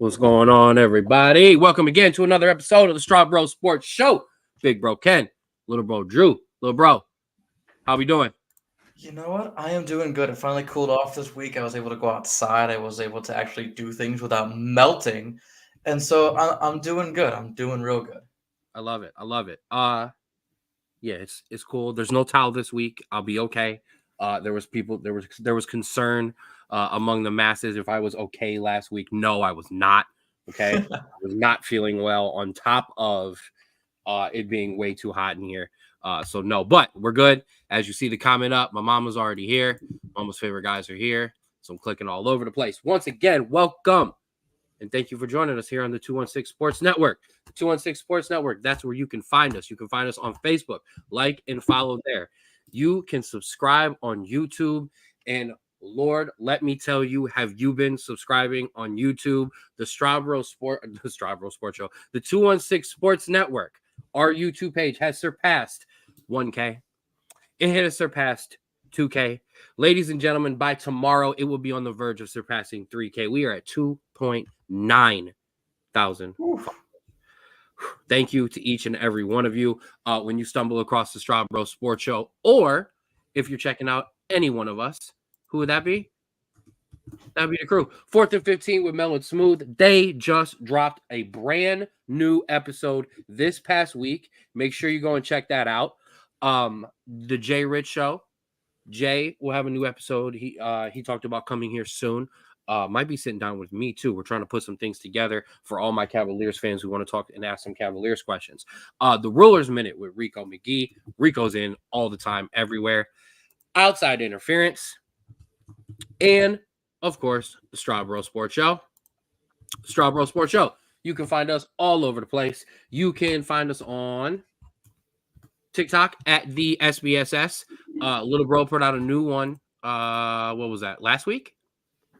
What's going on, everybody? Welcome again to another episode of the Straub Sports Show. Big bro Ken, little bro Drew, little bro. How we doing? You know what? I am doing good. It finally cooled off this week. I was able to go outside. I was able to actually do things without melting. And so I'm doing good. I'm doing real good. I love it. I love it. Yeah, it's cool. There's no towel this week. I'll be okay. There was concern among the masses if I was okay last week. No, I was not. Okay. I was not feeling well on top of it being way too hot in here. So no, but we're good. As you see the comment up, my mama's already here. Mama's favorite guys are here. So I'm clicking all over the place. Once again, welcome. And thank you for joining us here on the 216 Sports Network. The 216 Sports Network, that's where you can find us. You can find us on Facebook. Like and follow there. You can subscribe on YouTube. And Lord, let me tell you, have you been subscribing on YouTube? The Straub Sports Show, the 216 Sports Network. Our YouTube page has surpassed 1K. It has surpassed 2K. Ladies and gentlemen, by tomorrow, it will be on the verge of surpassing 3K. We are at 2.9 thousand. Thank you to each and every one of you. When you stumble across the Straub Sports Show, or if you're checking out any one of us, who would that be? That'd be the crew. 4th and 15 with Mel and Smooth. They just dropped a brand new episode this past week. Make sure you go and check that out. The Jay Rich Show. Jay will have a new episode. He talked about coming here soon. Might be sitting down with me too. We're trying to put some things together for all my Cavaliers fans who want to talk and ask some Cavaliers questions. The Rulers Minute with Rico McGee. Rico's in all the time, everywhere. Outside Interference. And of course, the Straub Sports Show. Straub Sports Show. You can find us all over the place. You can find us on TikTok at the SBSS. Little bro put out a new one. What was that? Last week?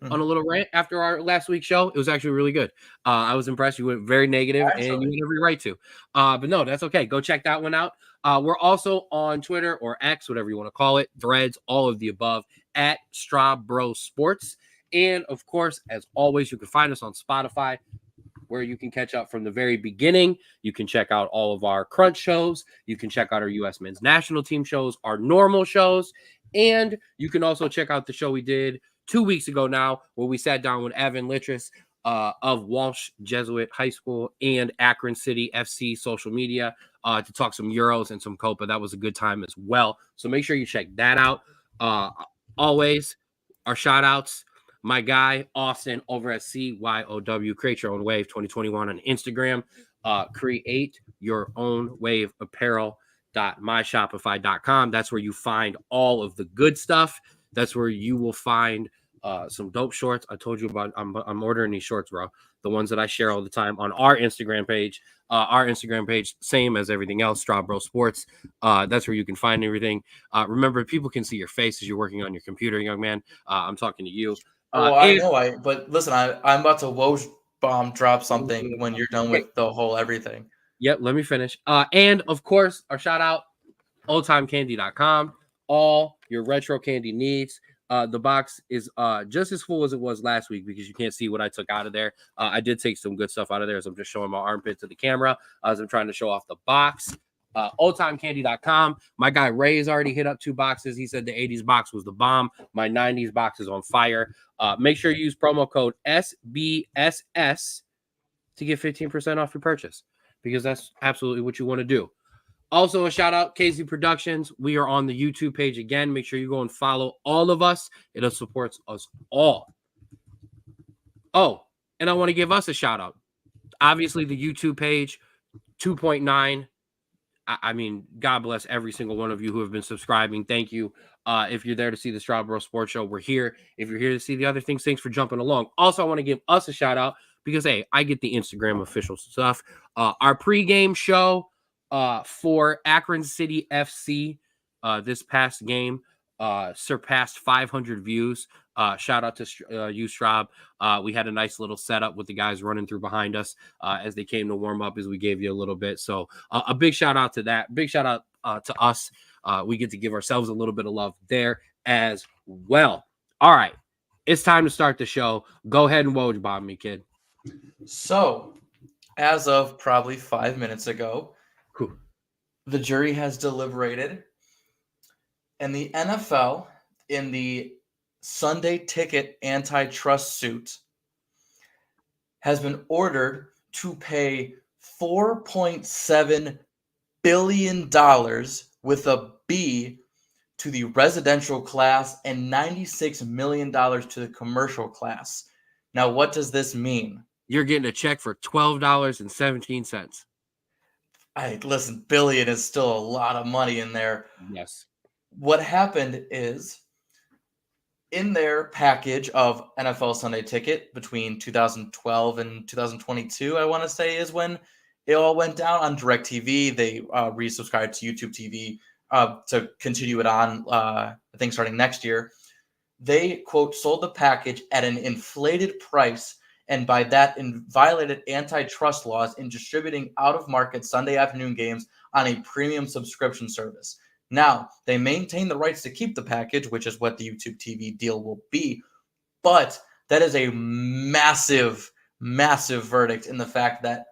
On a little rant after our last week's show. It was actually really good. I was impressed. You went very negative, and you had every right to. But no, that's okay. Go check that one out. We're also on Twitter or X, whatever you want to call it, Threads, all of the above, at Straub Sports. And of course, as always, you can find us on Spotify, where you can catch up from the very beginning. You can check out all of our crunch shows. You can check out our U.S. men's national team shows, our normal shows. And you can also check out the show we did 2 weeks ago now, where we sat down with Evan Littress of Walsh Jesuit High School and Akron City FC social media to talk some Euros and some Copa. That was a good time as well. So make sure you check that out. Always, our shout outs. My guy, Austin, over at CYOW, Create Your Own Wave 2021 on Instagram. Create Your Own Wave Apparel.myshopify.com. That's where you find all of the good stuff. That's where you will find some dope shorts. I told you about, I'm ordering these shorts, bro. The ones that I share all the time on our Instagram page. Our Instagram page, same as everything else, Straub Sports. That's where you can find everything. Remember, people can see your face as you're working on your computer, young man. I'm talking to you. I know. But listen, I'm about to Woj bomb drop something when you're done with the whole everything. Yep, let me finish. And of course, our shout out, oldtimecandy.com. All your retro candy needs. The box is just as full as it was last week because you can't see what I took out of there. I did take some good stuff out of there as I'm just showing my armpit to the camera as I'm trying to show off the box. Oldtimecandy.com. My guy Ray has already hit up 2 boxes. He said the 80s box was the bomb. My 90s box is on fire. Make sure you use promo code SBSS to get 15% off your purchase because that's absolutely what you want to do. Also, a shout out, KZ Productions. We are on the YouTube page again. Make sure you go and follow all of us. It supports us all. Oh, and I want to give us a shout out. Obviously, the YouTube page, 2.9. I mean, God bless every single one of you who have been subscribing. Thank you. If you're there to see the Straub Sports Show, we're here. If you're here to see the other things, thanks for jumping along. Also, I want to give us a shout out because, hey, I get the Instagram official stuff. Our pregame show for Akron City FC this past game surpassed 500 views. Shout out to you, Straub. We had a nice little setup with the guys running through behind us as they came to warm up as we gave you a little bit. So a big shout out to that. Big shout out to us. We get to give ourselves a little bit of love there as well. All right. It's time to start the show. Go ahead and Woj bomb me, kid. So, as of probably 5 minutes ago, Whew. the jury has deliberated, and the NFL, in the Sunday ticket antitrust suit, has been ordered to pay $4.7 billion with a B to the residential class and $96 million to the commercial class. Now, what does this mean? You're getting a check for $12.17. Listen, billion is still a lot of money in there. Yes. What happened is in their package of NFL Sunday Ticket between 2012 and 2022, I want to say is when it all went down on DirecTV. They resubscribed to YouTube TV to continue it on, I think, starting next year. They, quote, sold the package at an inflated price and by that violated antitrust laws in distributing out-of-market Sunday afternoon games on a premium subscription service. Now, they maintain the rights to keep the package, which is what the YouTube TV deal will be, but that is a massive, massive verdict in the fact that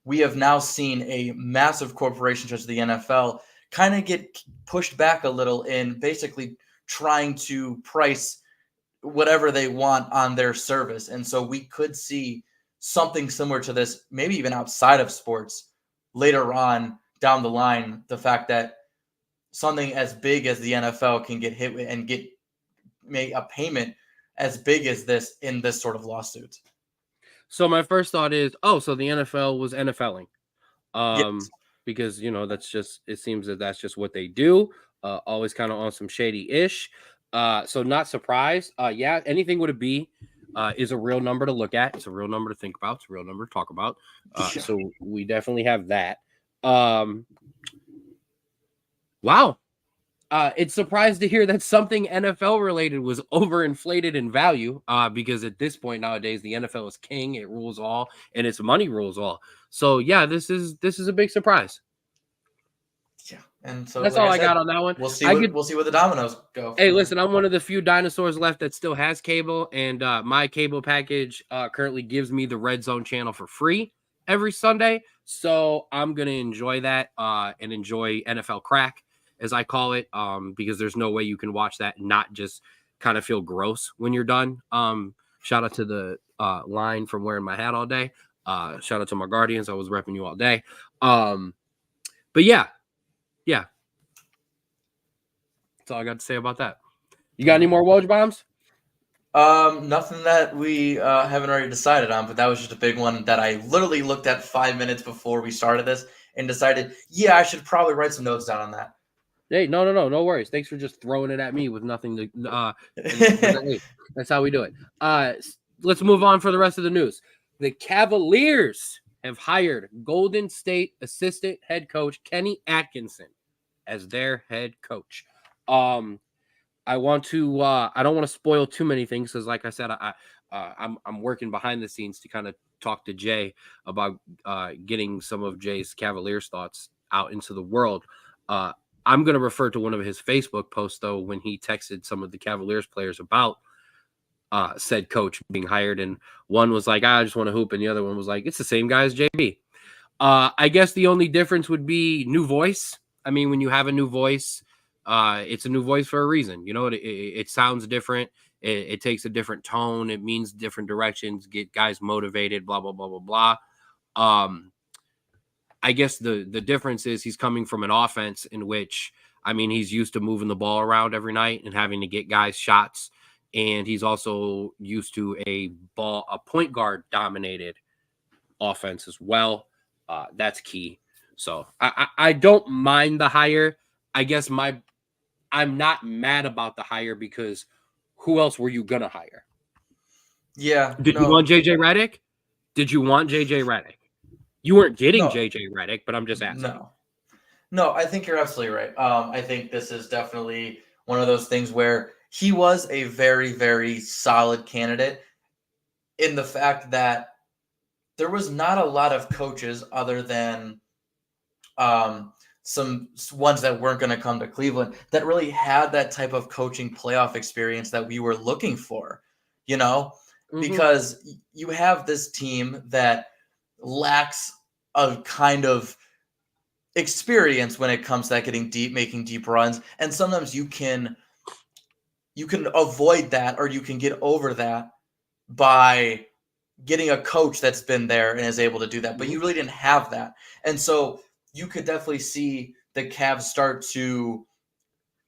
we have now seen a massive corporation such as the NFL kind of get pushed back a little in basically trying to price whatever they want on their service. And so we could see something similar to this, maybe even outside of sports later on down the line. The fact that something as big as the NFL can get hit with and get make a payment as big as this in this sort of lawsuit. So my first thought is, oh, so the NFL was NFLing. Yes. Because that's just, it seems that that's just what they do. Always kind of on some shady ish. So not surprised. Yeah, anything with a B is a real number to look at. It's a real number to think about. It's a real number to talk about. Yeah. So we definitely have that. Wow. It's surprised to hear that something NFL related was overinflated in value. Because at this point nowadays, the NFL is king. It rules all, and its money rules all. So yeah, this is a big surprise. Yeah. And so That's like all I I got said, on that one. we'll see I what could. we'll see where the dominoes go Hey, from there. listen, I'm one of the few dinosaurs left that still has cable, and my cable package currently gives me the Red Zone channel for free every Sunday. So I'm gonna enjoy that and enjoy NFL crack, as I call it, because there's no way you can watch that and not just kind of feel gross when you're done. Shout out to the line from wearing my hat all day. Shout out to my Guardians. I was repping you all day. But yeah. That's all I got to say about that. You got any more Woj bombs? Nothing that we haven't already decided on, but that was just a big one that I literally looked at 5 minutes before we started this and decided, yeah, I should probably write some notes down on that. Hey, no worries. Thanks for just throwing it at me with nothing to. Hey, that's how we do it. Let's move on for the rest of the news. The Cavaliers have hired Golden State assistant head coach Kenny Atkinson as their head coach. I want to. I don't want to spoil too many things because, like I said, I'm working behind the scenes to kind of talk to Jay about getting some of Jay's Cavaliers thoughts out into the world. I'm going to refer to one of his Facebook posts, though, when he texted some of the Cavaliers players about said coach being hired. And one was like, I just want to hoop. And the other one was like, it's the same guy as JB. I guess the only difference would be new voice. I mean, when you have a new voice, it's a new voice for a reason. It sounds different. It takes a different tone. It means different directions, get guys motivated, blah, blah, blah, blah, blah. I guess the difference is he's coming from an offense in which, I mean, he's used to moving the ball around every night and having to get guys shots. And he's also used to a point guard dominated offense as well. That's key. So I don't mind the hire. I guess I'm not mad about the hire because who else were you going to hire? Yeah. Did you want JJ Redick? Did you want JJ Redick? You weren't getting JJ Redick, but I'm just asking. No, I think you're absolutely right. I think this is definitely one of those things where he was a very, very solid candidate in the fact that there was not a lot of coaches other than some ones that weren't going to come to Cleveland that really had that type of coaching playoff experience that we were looking for, you know? because you have this team that lacks a kind of experience when it comes to that getting deep, making deep runs, and sometimes you can avoid that, or you can get over that by getting a coach that's been there and is able to do that. But you really didn't have that. And so you could definitely see the Cavs start to,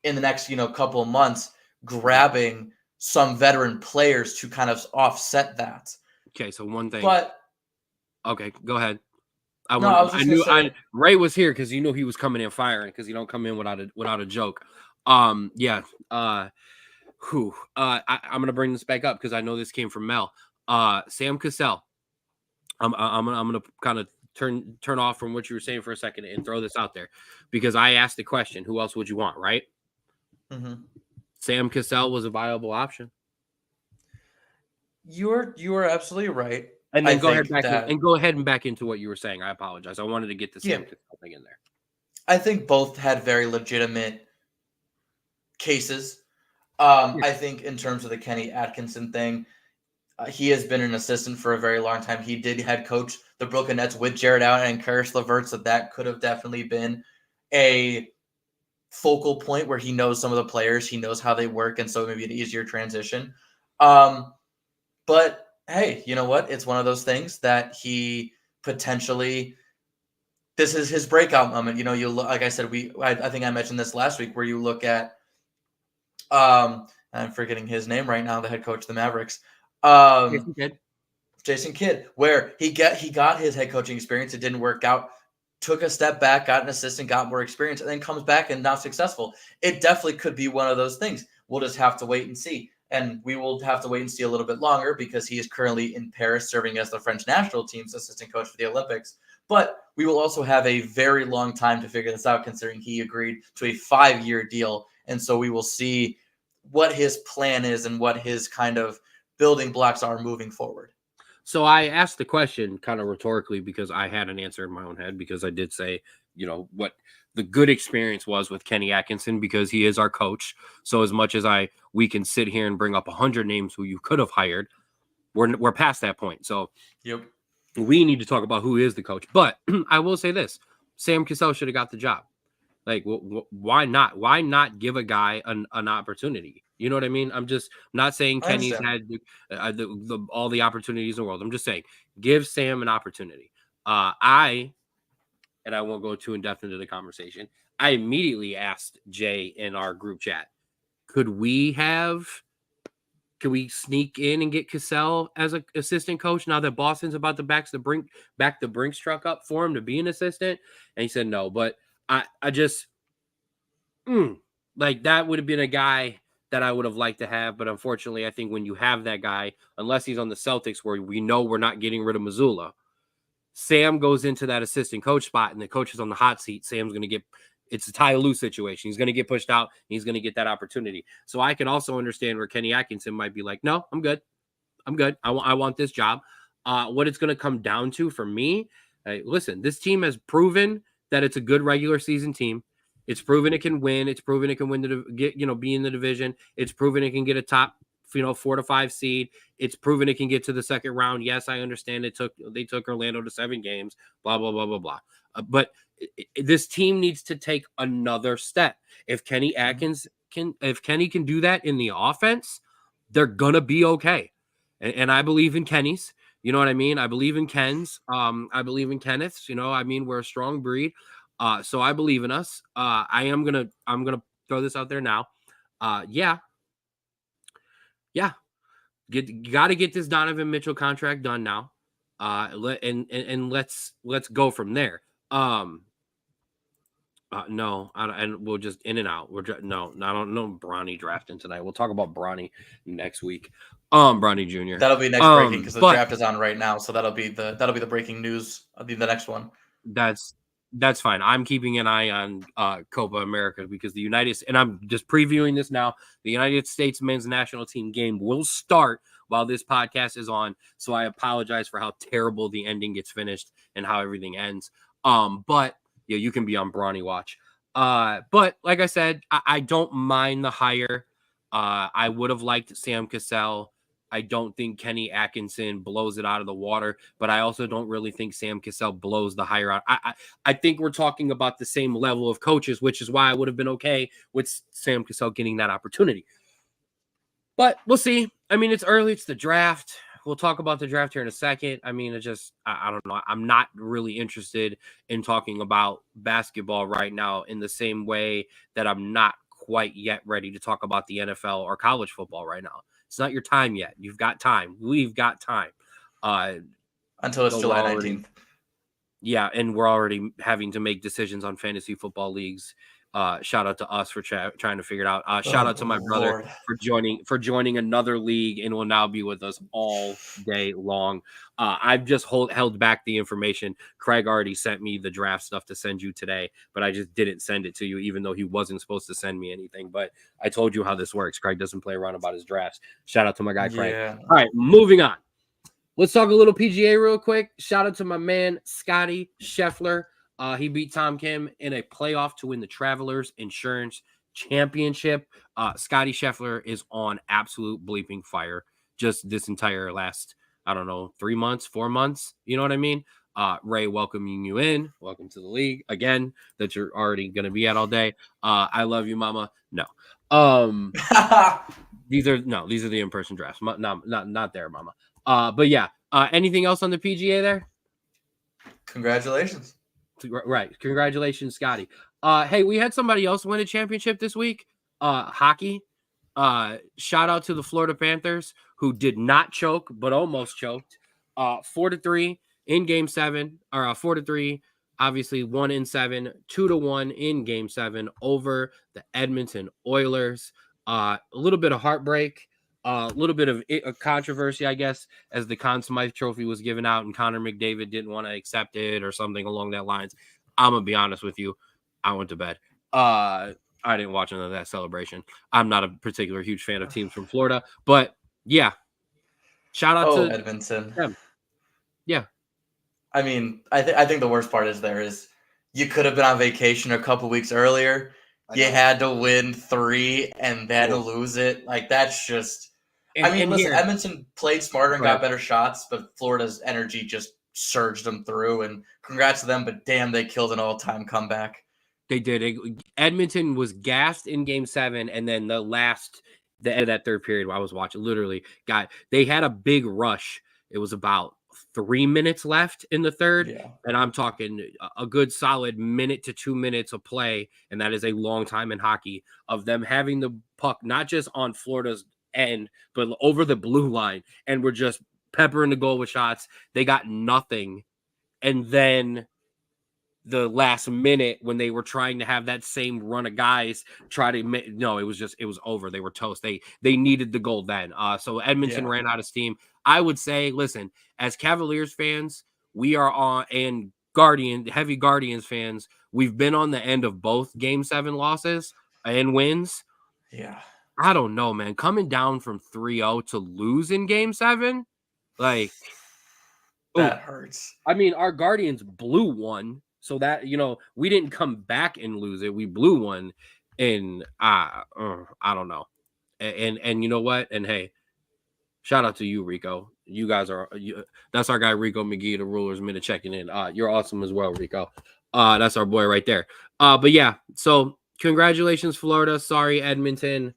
in the next, couple of months, grabbing some veteran players to kind of offset that. Okay, so one thing. But okay, go ahead. I was just gonna say, Ray was here because you knew he was coming in firing because you don't come in without a joke. Yeah. I'm gonna bring this back up because I know this came from Mel. Sam Cassell. I'm gonna kind of turn off from what you were saying for a second and throw this out there because I asked the question, who else would you want, right? Sam Cassell was a viable option. You are absolutely right. And then go ahead and back into what you were saying. I apologize. I wanted to get the Sam Cassell thing in there. I think both had very legitimate cases. I think in terms of the Kenny Atkinson thing, he has been an assistant for a very long time. He did head coach the Brooklyn Nets with Jared Allen and Karis LeVert, so that could have definitely been a focal point where he knows some of the players, he knows how they work, and so maybe an easier transition. But hey, you know what? It's one of those things that he potentially, this is his breakout moment. You look, like I said, I think I mentioned this last week, where you look at, I'm forgetting his name right now, the head coach of the Mavericks, Jason Kidd, where he got his head coaching experience. It didn't work out. Took a step back, got an assistant, got more experience, and then comes back and not successful. It definitely could be one of those things. We'll just have to wait and see. And we will have to wait and see a little bit longer because he is currently in Paris serving as the French national team's assistant coach for the Olympics. But we will also have a very long time to figure this out, considering he agreed to a 5-year deal. And so we will see what his plan is and what his kind of building blocks are moving forward. So I asked the question kind of rhetorically because I had an answer in my own head, because I did say, what the good experience was with Kenny Atkinson, because he is our coach. So as much as we can sit here and bring up 100 names who you could have hired, we're past that point. So we need to talk about who is the coach. But I will say this: Sam Cassell should have got the job. Like, why not? Why not give a guy an opportunity? You know what I mean? I'm just not saying Kenny's had all the opportunities in the world. I'm just saying, give Sam an opportunity. And I won't go too in depth into the conversation. I immediately asked Jay in our group chat, could we sneak in and get Cassell as an assistant coach now that Boston's about to back the Brinks truck up for him to be an assistant? And he said no, but I just like, that would have been a guy that I would have liked to have. But unfortunately, I think when you have that guy, unless he's on the Celtics, where we know we're not getting rid of Mazzulla, Sam goes into that assistant coach spot and the coach is on the hot seat. Sam's going to get, it's a Ty Lue situation. He's going to get pushed out and he's going to get that opportunity. So I can also understand where Kenny Atkinson might be like, no, I'm good. I want this job. What it's going to come down to for me, listen, this team has proven that it's a good regular season team. It's proven it can win. It's proven it can be in the division. It's proven it can get a top, 4 to 5 seed. It's proven it can get to the second round. Yes, I understand they took Orlando to 7 games, blah, blah, blah, blah, blah. But this team needs to take another step. If Kenny can do that in the offense, they're going to be okay. And I believe in Kenny's. You know what I mean? I believe in Ken's. I believe in Kenneth's. We're a strong breed. So I believe in us. I'm gonna throw this out there now. Got to get this Donovan Mitchell contract done now. And let's go from there. No, and we'll just in and out. I don't know Bronny drafting tonight. We'll talk about Bronny next week. Bronny Jr. That'll be next breaking because the draft is on right now. So that'll be the breaking news. That'll be the next one. That's fine. I'm keeping an eye on Copa America because and I'm just previewing this now. The United States men's national team game will start while this podcast is on. So I apologize for how terrible the ending gets finished and how everything ends. But yeah, you can be on Bronny watch. But like I said, I don't mind the hire. I would have liked Sam Cassell I don't think Kenny Atkinson blows it out of the water, but I also don't really think Sam Cassell blows the hire out. I think we're talking about the same level of coaches, which is why I would have been okay with Sam Cassell getting that opportunity. But we'll see. I mean, it's early. It's the draft. We'll talk about the draft here in a second. I mean, I don't know. I'm not really interested in talking about basketball right now in the same way that I'm not quite yet ready to talk about the NFL or college football right now. It's not your time yet. You've got time. We've got time. Until it's but July we're already 19th. Yeah, and we're already having to make decisions on fantasy football leagues. Shout out to us for trying to figure it out. Shout out to my brother Lord. for joining another league and will now be with us all day long. I've just held back the information. Craig already sent me the draft stuff to send you today, but I just didn't send it to you, even though he wasn't supposed to send me anything. But I told you how this works. Craig doesn't play around about his drafts. Shout out to my guy Craig. Yeah. All right, moving on. Let's talk a little PGA real quick. Shout out to my man, Scotty Scheffler. He beat Tom Kim in a playoff to win the Travelers Insurance Championship. Scotty Scheffler is on absolute bleeping fire just this entire last, I don't know, 3 months, 4 months. You know what I mean? Ray, welcoming you in. Welcome to the league again that you're already going to be at all day. I love you, mama. No. These are the in-person drafts. Not there, mama. But yeah, anything else on the PGA there? Congratulations. Right. Congratulations, Scotty. Hey, we had somebody else win a championship this week. Hockey. Shout out to the Florida Panthers, who did not choke, but almost choked. 4-3 in game 7, or 4-3, obviously 1 in 7, 2-1 in game 7 over the Edmonton Oilers. A little bit of heartbreak. A little bit of controversy, I guess, as the Conn Smythe Trophy was given out and Connor McDavid didn't want to accept it or something along that lines. I'm going to be honest with you. I went to bed. I didn't watch none of that celebration. I'm not a particular huge fan of teams from Florida, but yeah. Shout out to Edmonton. them. Yeah. I mean, I think the worst part is you could have been on vacation a couple weeks earlier. You had to win 3 and then lose it. Like, that's just... listen, Edmonton played smarter and got better shots, but Florida's energy just surged them through, and congrats to them, but damn, they killed an all-time comeback. They did. Edmonton was gassed in game 7, and then the end of that third period while I was watching, literally, they had a big rush. It was about 3 minutes left in the third, and I'm talking a good solid minute to 2 minutes of play, and that is a long time in hockey, of them having the puck not just on Florida's end, but over the blue line, and we're just peppering the goal with shots. They got nothing, and then the last minute when they were trying to have that same run of guys it was over. They were toast. They needed the goal then. So Edmonton ran out of steam. I would say, listen, as Cavaliers fans, we are on, and heavy Guardians fans, we've been on the end of both game 7 losses and wins. Yeah. I don't know, man. Coming down from 3-0 to lose in game 7, like, that hurts. I mean, our Guardians blew one, so that, we didn't come back and lose it. We blew one, and I don't know. And you know what? And hey, shout out to you, Rico. You guys that's our guy, Rico McGee, the Rulers Minute, checking in. You're awesome as well, Rico. That's our boy right there. But yeah, so congratulations, Florida. Sorry, Edmonton.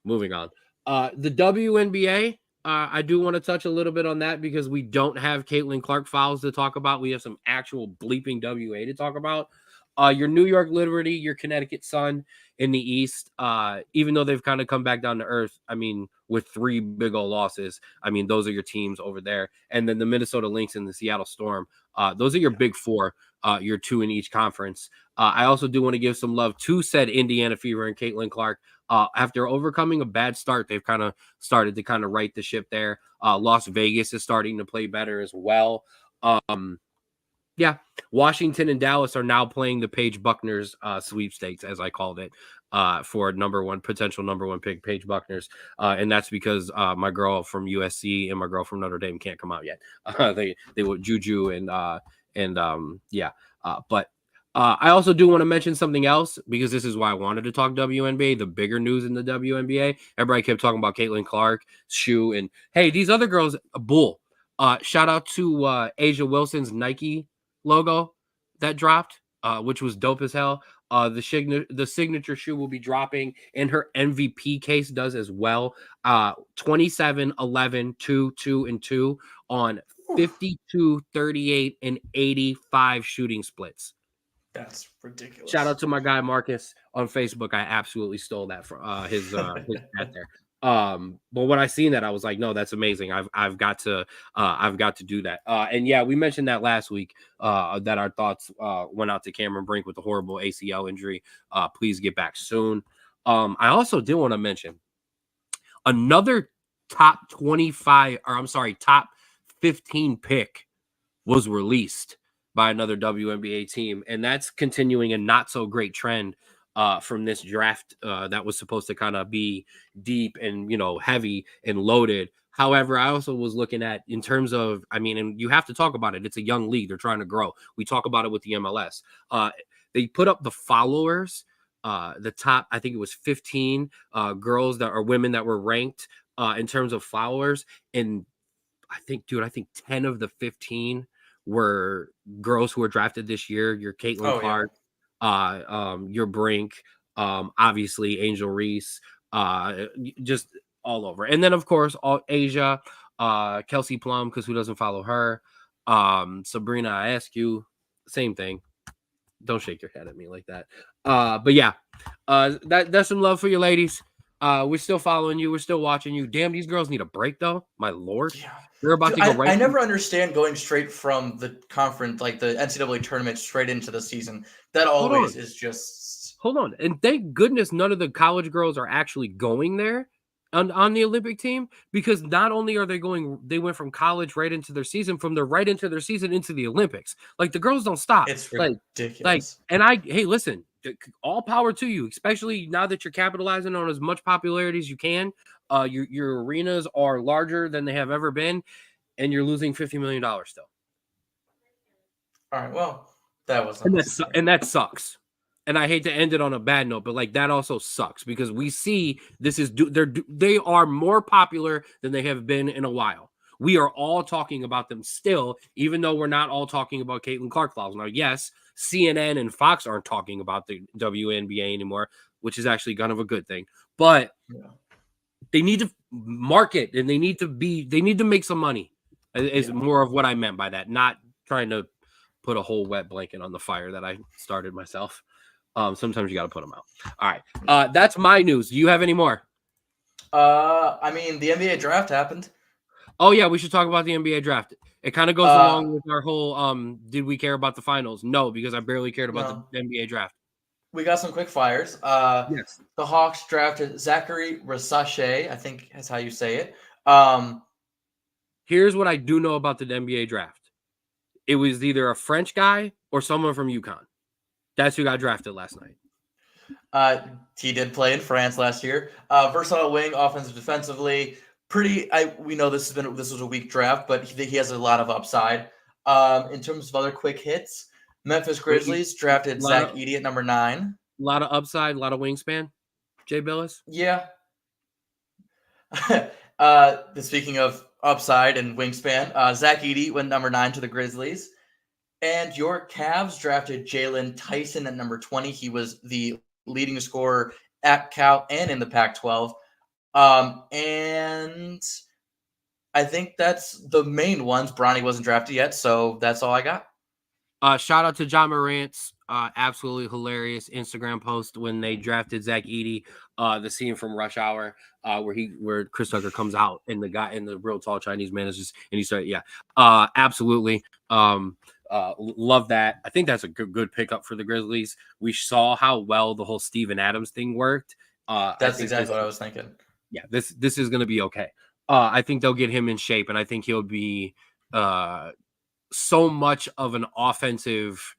Moving on. The WNBA, I do want to touch a little bit on that because we don't have Caitlin Clark fouls to talk about. We have some actual bleeping WA to talk about. Your New York Liberty, your Connecticut Sun in the East, even though they've kind of come back down to earth, I mean, with 3 big old losses, I mean, those are your teams over there. And then the Minnesota Lynx and the Seattle Storm, those are your big 4, your 2 in each conference. I also do want to give some love to said Indiana Fever and Caitlin Clark. After overcoming a bad start, they've kind of started to kind of right the ship there. Las Vegas is starting to play better as well. Yeah, Washington and Dallas are now playing the Paige Buckner's sweepstakes, as I called it, for potential number one pick, Paige Buckner's. And that's because my girl from USC and my girl from Notre Dame can't come out yet. They were Juju but I also do want to mention something else because this is why I wanted to talk WNBA. The bigger news in the WNBA, everybody kept talking about Caitlin Clark, Shu, and hey, these other girls, a bull. Shout out to Asia Wilson's Nike logo that dropped, which was dope as hell. The signature shoe will be dropping, and her MVP case does as well. 27, 11, 2, 2, and 2 on 52, 38, and 85 shooting splits. That's ridiculous. Shout out to my guy Marcus on Facebook. I absolutely stole that from his stat there. But when I seen that, I was like, no, that's amazing. I've got to do that. And yeah, we mentioned that last week. That our thoughts went out to Cameron Brink with the horrible ACL injury. Please get back soon. I also did want to mention another top 25, or I'm sorry, top 15 pick was released by another WNBA team, and that's continuing a not so great trend from this draft that was supposed to kind of be deep and heavy and loaded. However, I also was looking at in terms of, I mean, and you have to talk about it. It's a young league; they're trying to grow. We talk about it with the MLS. They put up the followers. The top, I think it was 15 girls that are women that were ranked in terms of followers, and I think 10 of the 15 were girls who were drafted this year. Your Caitlin Clark, your Brink, obviously Angel Reese, just all over. And then of course all Asia, Kelsey Plum, because who doesn't follow her? Sabrina Askew, same thing. Don't shake your head at me like that. But yeah, that's some love for you ladies. We're still following you. We're still watching you. Damn, these girls need a break though. My lord. Yeah. They're about to go right. I never understand going straight from the conference, like the NCAA tournament, straight into the season. That always is just. Hold on. And thank goodness none of the college girls are actually going there on the Olympic team, because not only are they went from college right into their season, from their right into their season into the Olympics. Like the girls don't stop. It's ridiculous. Hey, listen, all power to you, especially now that you're capitalizing on as much popularity as you can. Your arenas are larger than they have ever been, and you're losing $50 million still. All right, well, that was and that sucks. And I hate to end it on a bad note, but like that also sucks because we see they are more popular than they have been in a while. We are all talking about them still, even though we're not all talking about Caitlin Clark fouls. Now, yes, CNN and Fox aren't talking about the WNBA anymore, which is actually kind of a good thing. But they need to market and they need to make some money. Is more of what I meant by that. Not trying to put a whole wet blanket on the fire that I started myself. Sometimes you got to put them out. All right. That's my news. Do you have any more? I mean, the NBA draft happened. Oh, yeah. We should talk about the NBA draft. It kind of goes along with our whole, did we care about the finals? No, because I barely cared about the NBA draft. We got some quick fires. Yes. The Hawks drafted Zachary Rasache, I think that's how you say it. Here's what I do know about the NBA draft. It was either a French guy or someone from UConn. That's who got drafted last night. He did play in France last year. Versatile wing, offensive, defensively. We know this was a weak draft, but he has a lot of upside. In terms of other quick hits, Memphis Grizzlies drafted Zach Edey at number 9. A lot of upside, a lot of wingspan. Jay Billis? Yeah. Speaking of upside and wingspan, Zach Edey went number 9 to the Grizzlies. And your Cavs drafted Jalen Tyson at number 20. He was the leading scorer at Cal and in the Pac-12. And I think that's the main ones. Bronny wasn't drafted yet, so that's all I got. Shout out to John Morant's absolutely hilarious Instagram post when they drafted Zach Edey, the scene from Rush Hour, where Chris Tucker comes out and the guy and the real tall Chinese man is just and he started, absolutely. Love that. I think that's a good pickup for the Grizzlies. We saw how well the whole Steven Adams thing worked. That's exactly what I was thinking. Yeah, this is going to be okay. I think they'll get him in shape, and I think he'll be so much of an offensive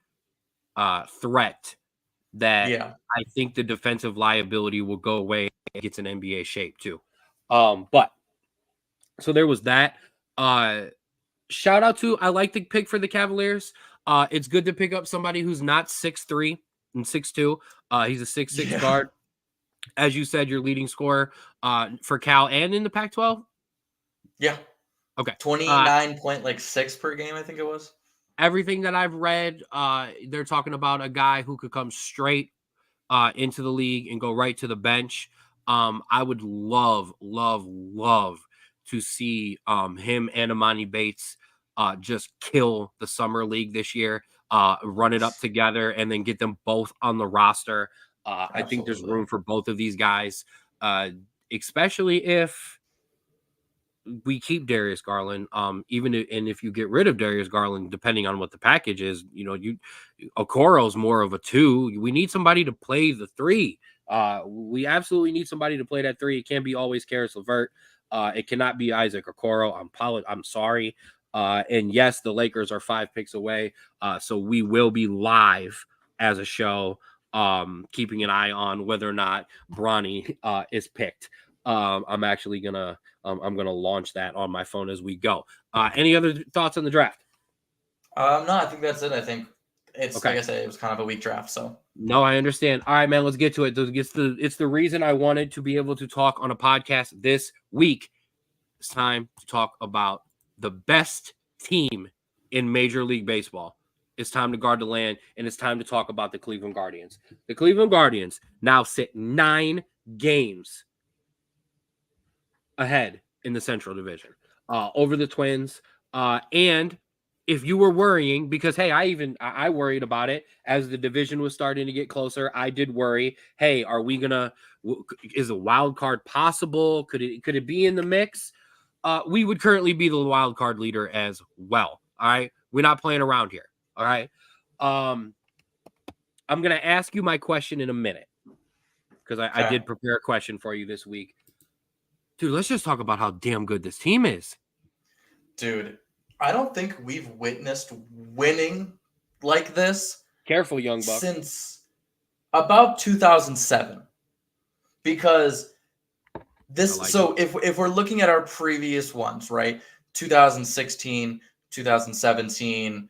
threat that I think the defensive liability will go away and gets an NBA shape too. But so there was that. Shout out to I like the pick for the Cavaliers. It's good to pick up somebody who's not 6'3" and 6'2". He's a 6'6" Yeah. guard. As you said, your leading scorer for Cal and in the Pac-12. Yeah. Okay. 29.6 per game, I think it was. Everything that I've read, they're talking about a guy who could come straight into the league and go right to the bench. I would love to see him and Amani Bates just kill the summer league this year, run it up together, and then get them both on the roster. I think there's Absolutely. room for both of these guys, especially if we keep Darius Garland. And if you get rid of Darius Garland, depending on what the package is, Okoro's more of a 2. We need somebody to play the 3. We absolutely need somebody to play that 3. It can't be always Karis LeVert. It cannot be Isaac Okoro. I'm sorry. And yes, the Lakers are 5 picks away. So we will be live as a show, keeping an eye on whether or not Bronny is picked. I'm actually gonna launch that on my phone as we go. Any other thoughts on the draft? No, I think that's it. I think it's Okay. like I said, it was kind of a weak draft. So No, I understand. All right, man, let's get to it. It's the reason I wanted to be able to talk on a podcast this week. It's time to talk about the best team in Major League Baseball. It's time to guard the land, and it's time to talk about the Cleveland Guardians. The Cleveland Guardians now sit 9 games ahead in the Central Division over the Twins. And if you were worrying, because, hey, I worried about it as the division was starting to get closer. I did worry, hey, are we is a wild card possible? Could it be in the mix? We would currently be the wild card leader as well. All right. We're not playing around here. All right. I'm going to ask you my question in a minute because I did prepare a question for you this week. Dude, let's just talk about how damn good this team is. Dude, I don't think we've witnessed winning like this. Careful, young buck. Since about 2007. Because this, if we're looking at our previous ones, right? 2016, 2017,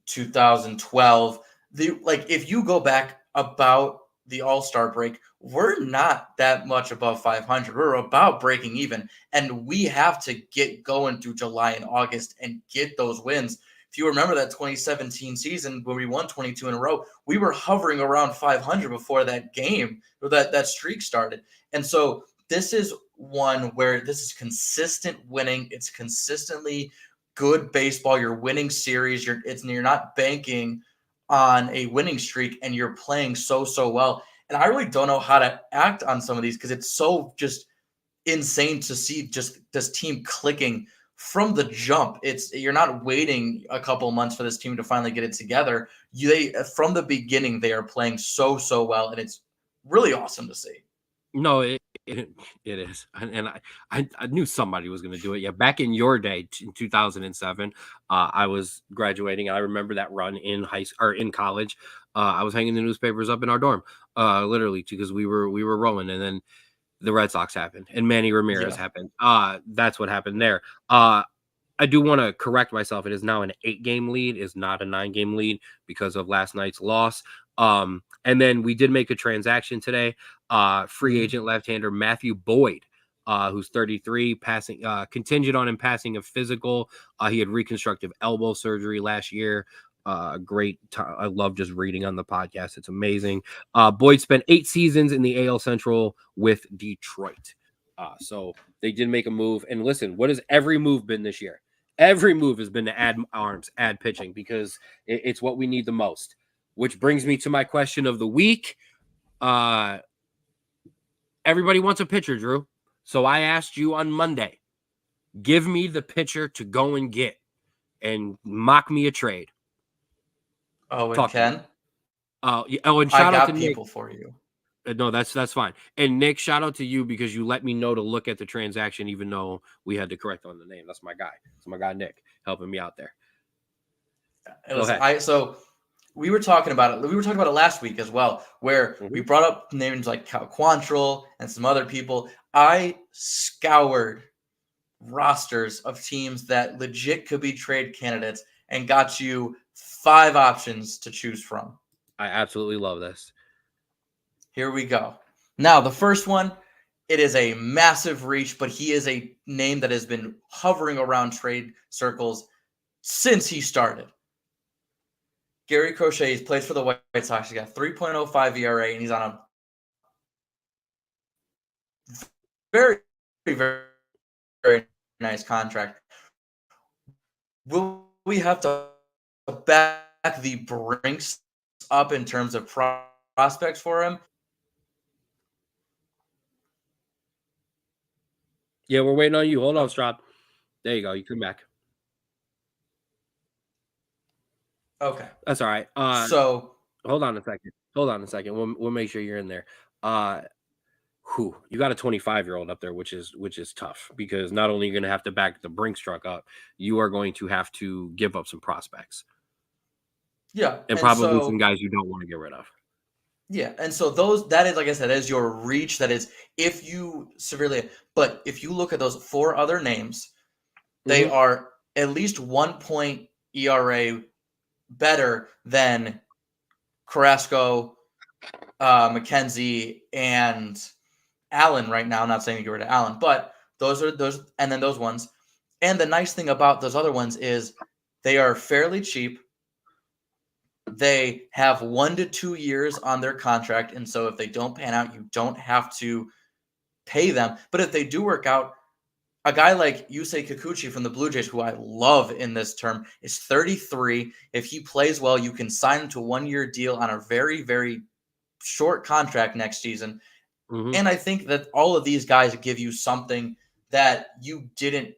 2012, if you go back about the All-Star break, we're not that much above 500. We're about breaking even, and we have to get going through July and August and get those wins. If you remember that 2017 season when we won 22 in a row, we were hovering around 500 before that game or that streak started. And so this is one where this is consistent winning. It's consistently good baseball. You're winning series. You're not banking on a winning streak, and you're playing so well. And I really don't know how to act on some of these because it's so just insane to see just this team clicking from the jump. You're not waiting a couple months for this team to finally get it together. From the beginning, they are playing so well, and it's really awesome to see. No, it is, and I knew somebody was going to do it. Yeah, back in your day, in 2007, I was graduating. I remember that run in in college. I was hanging the newspapers up in our dorm, literally, because we were rolling, and then the Red Sox happened, and Manny Ramirez happened. That's what happened there. I do want to correct myself. It is now an 8-game lead, is not a 9-game lead because of last night's loss. And then we did make a transaction today. Free agent left-hander Matthew Boyd, who's 33, passing contingent on him passing a physical. He had reconstructive elbow surgery last year. Great. I love just reading on the podcast. It's amazing. Boyd spent 8 seasons in the AL Central with Detroit. So they did make a move. And listen, what has every move been this year? Every move has been to add arms, add pitching, because it's what we need the most. Which brings me to my question of the week. Everybody wants a pitcher, Drew. So I asked you on Monday, give me the pitcher to go and get and mock me a trade. Oh, and Ken? And shout out to Nick. People for you. No, that's fine. And Nick, shout out to you because you let me know to look at the transaction, even though we had to correct on the name. That's my guy. It's my guy Nick helping me out there. So we were talking about it. We were talking about it last week as well, where we brought up names like Quantrill and some other people. I scoured rosters of teams that legit could be trade candidates and got you 5 options to choose from. I absolutely love this. Here we go. Now, the first one, it is a massive reach, but he is a name that has been hovering around trade circles since he started. Gary Crochet, he plays for the White Sox. He's got 3.05 ERA, and he's on a very, very, very nice contract. Will we have to back the Brinks up in terms of prospects for him? Yeah, we're waiting on you. Hold on, Straub. There you go. You come back. Okay. That's all right. So Hold on a second. Hold on a second. We'll make sure you're in there. You got a 25-year-old up there, which is tough because not only are you going to have to back the Brinks truck up, you are going to have to give up some prospects. Yeah, and probably some guys you don't want to get rid of. Yeah, and so that is, like I said, is your reach. That is if you severely, but if you look at those 4 other names, they are at least 1 point ERA better than Carrasco, McKenzie, and Allen right now. I'm not saying to get rid of Allen, but those, and then those ones. And the nice thing about those other ones is they are fairly cheap. They have 1 to 2 years on their contract, and so if they don't pan out, you don't have to pay them. But if they do work out, a guy like Yusei Kikuchi from the Blue Jays, who I love in this term, is 33. If he plays well, you can sign him to a 1-year deal on a very, very short contract next season. And I think that all of these guys give you something that you didn't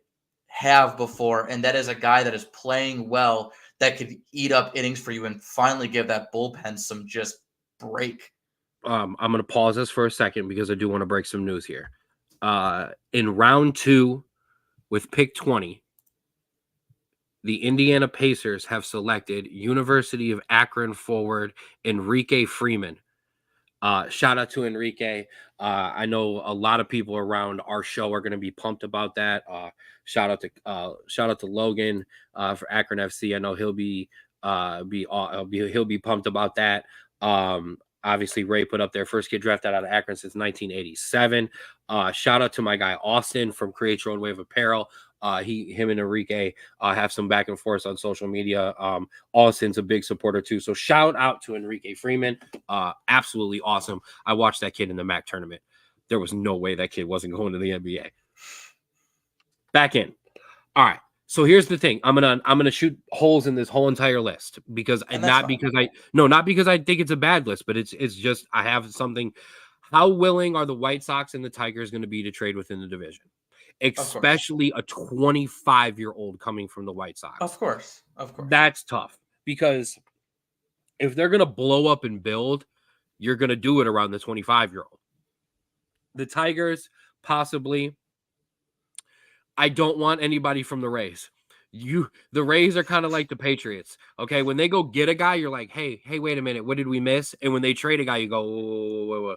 have before, and that is a guy that is playing well that could eat up innings for you and finally give that bullpen some just break. I'm going to pause this for a second because I do want to break some news here. In round 2 with pick 20, the Indiana Pacers have selected University of Akron forward Enrique Freeman. Shout out to Enrique. I know a lot of people around our show are going to be pumped about that. Shout out to Logan for Akron FC. I know he'll be pumped about that. Obviously, Ray put up their first kid drafted out of Akron since 1987. Shout out to my guy Austin from Create Your Own Wave Apparel. Him and Enrique have some back and forth on social media. Austin's a big supporter too. So shout out to Enrique Freeman. Absolutely awesome. I watched that kid in the MAC tournament. There was no way that kid wasn't going to the NBA. Back in. All right. So here's the thing. I'm gonna shoot holes in this whole entire list because not because I think it's a bad list, but it's just I have something. How willing are the White Sox and the Tigers going to be to trade within the division? Especially a 25-year-old coming from the White Sox. Of course. That's tough because if they're going to blow up and build, you're going to do it around the 25-year-old. The Tigers, possibly. I don't want anybody from the Rays. The Rays are kind of like the Patriots. Okay, when they go get a guy, you're like, hey, wait a minute, what did we miss? And when they trade a guy, you go, whoa.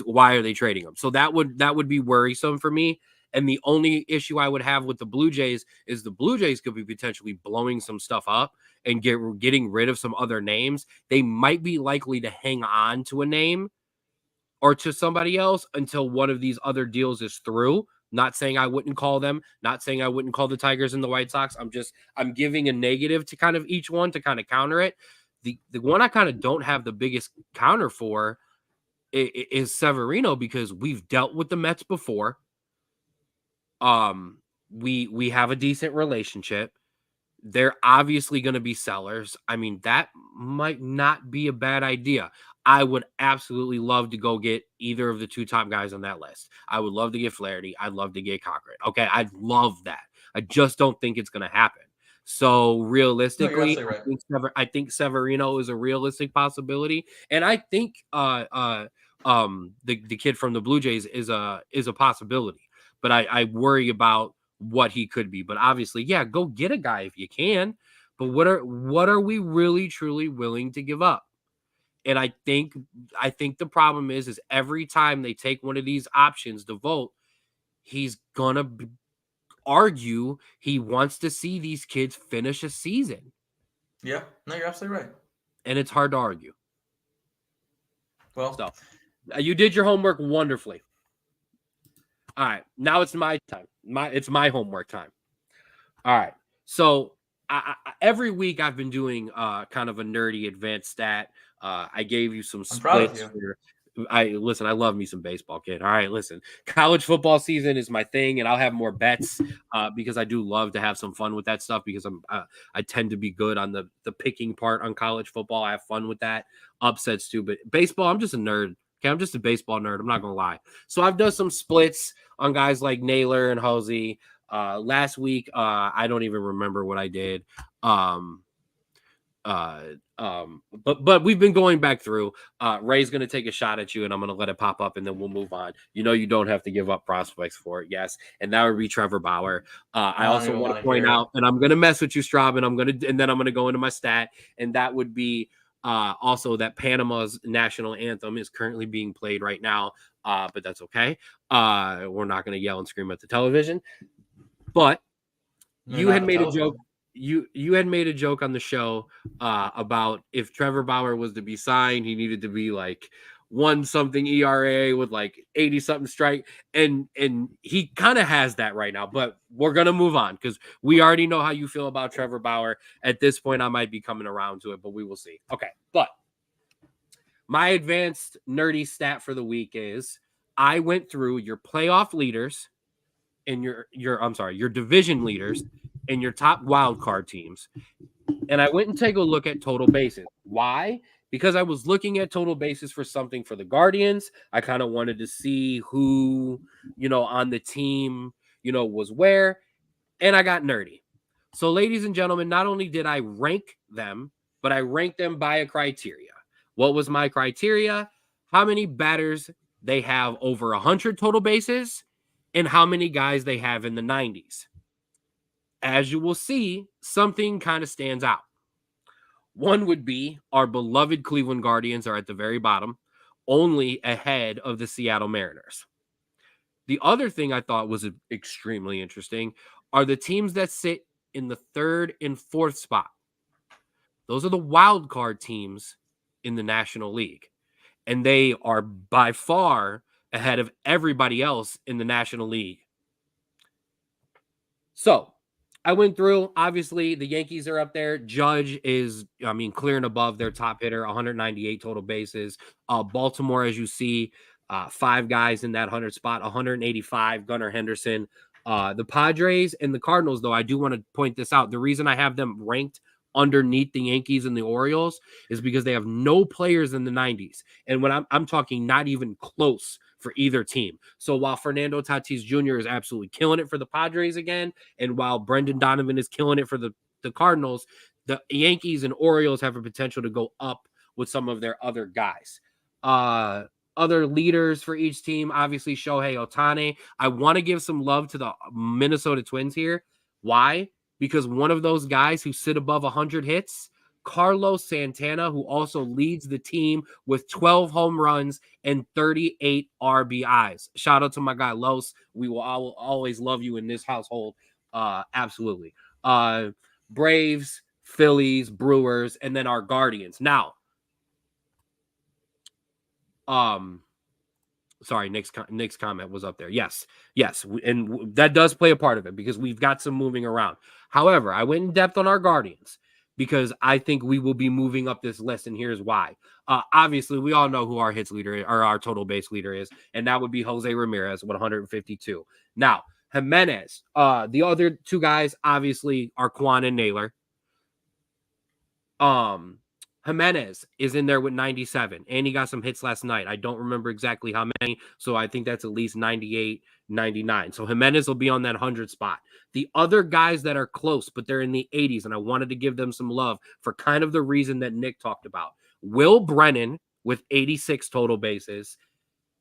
Why are they trading him? So that would be worrisome for me. And the only issue I would have with the Blue Jays is the Blue Jays could be potentially blowing some stuff up and getting rid of some other names. They might be likely to hang on to a name or to somebody else until one of these other deals is through. Not saying I wouldn't call them, not saying I wouldn't call the Tigers and the White Sox. I'm giving a negative to kind of each one to kind of counter it. The one I kind of don't have the biggest counter for is Severino because we've dealt with the Mets before. We have a decent relationship. They're obviously going to be sellers. I mean, that might not be a bad idea. I would absolutely love to go get either of the 2 top guys on that list. I would love to get Flaherty. I'd love to get Cochran. Okay, I'd love that. I just don't think it's going to happen. So realistically, no, you're absolutely right. I think Severino is a realistic possibility, and I think the kid from the Blue Jays is a possibility. But I worry about what he could be. But obviously, yeah, go get a guy if you can. But what are we really truly willing to give up? And I think the problem is every time they take one of these options to vote, he's gonna argue he wants to see these kids finish a season. Yeah, no, you're absolutely right. And it's hard to argue. Well, So you did your homework wonderfully. All right, now it's my time. It's my homework time. All right. So every week I've been doing kind of a nerdy advanced stat. I gave you some I'm proud of splits you. for. I listen. I love me some baseball, kid. All right, listen. College football season is my thing, and I'll have more bets because I do love to have some fun with that stuff. Because I tend to be good on the picking part on college football. I have fun with that. Upsets too, but baseball, I'm just a nerd. Okay, I'm just a baseball nerd. I'm not gonna lie. So I've done some splits on guys like Naylor and Hosey. Last week, I don't even remember what I did. But we've been going back through. Ray's gonna take a shot at you, and I'm gonna let it pop up, and then we'll move on. You know, you don't have to give up prospects for it, yes, and that would be Trevor Bauer. I I don't also even want want to to hear point it. out, and I'm gonna mess with you, Straub, and then I'm gonna go into my stat, and that would be also that Panama's national anthem is currently being played right now, but that's okay. We're not gonna yell and scream at the television, but You're you not had the made a joke. television. You had made a joke on the show about if Trevor Bauer was to be signed, he needed to be like one something ERA with like 80 something strike, and he kind of has that right now. But we're gonna move on because we already know how you feel about Trevor Bauer. At this point, I might be coming around to it, but we will see. Okay, but my advanced nerdy stat for the week is I went through your playoff leaders and your division leaders and your top wild card teams. And I went and take a look at total bases. Why? Because I was looking at total bases for something for the Guardians. I kind of wanted to see who, on the team, was where. And I got nerdy. So, ladies and gentlemen, not only did I rank them, but I ranked them by a criteria. What was my criteria? How many batters they have over 100 total bases and how many guys they have in the 90s. As you will see, something kind of stands out. One would be our beloved Cleveland Guardians are at the very bottom, only ahead of the Seattle Mariners. The other thing I thought was extremely interesting are the teams that sit in the third and fourth spot. Those are the wild card teams in the National League, and they are by far ahead of everybody else in the National League. So I went through. Obviously, the Yankees are up there. Judge is, clear and above their top hitter, 198 total bases. Baltimore, as you see, five guys in that 100 spot, 185. Gunnar Henderson. The Padres and the Cardinals, though, I do want to point this out. The reason I have them ranked underneath the Yankees and the Orioles is because they have no players in the 90s. And when I'm talking not even close for either team. So while Fernando Tatis Jr. is absolutely killing it for the Padres again, and while Brendan Donovan is killing it for the Cardinals, the Yankees and Orioles have a potential to go up with some of their other guys. Other leaders for each team, obviously Shohei Ohtani. I want to give some love to the Minnesota Twins here. Why? Because one of those guys who sit above 100 hits, Carlos Santana, who also leads the team with 12 home runs and 38 RBIs. Shout out to my guy Los. I will always love you in this household. Absolutely. Braves, Phillies, Brewers, and then our Guardians. Now, sorry, Nick's comment was up there. Yes, and that does play a part of it because we've got some moving around. However, I went in depth on our Guardians because I think we will be moving up this list, and here's why. Obviously, we all know who our hits leader or our total base leader is, and that would be Jose Ramirez, 152. Now, Jimenez, the other two guys, obviously, are Quan and Naylor. Jimenez is in there with 97, and he got some hits last night. I don't remember exactly how many, so I think that's at least 98, 99. So Jimenez will be on that 100 spot. The other guys that are close, but they're in the 80s, and I wanted to give them some love for kind of the reason that Nick talked about. Will Brennan with 86 total bases,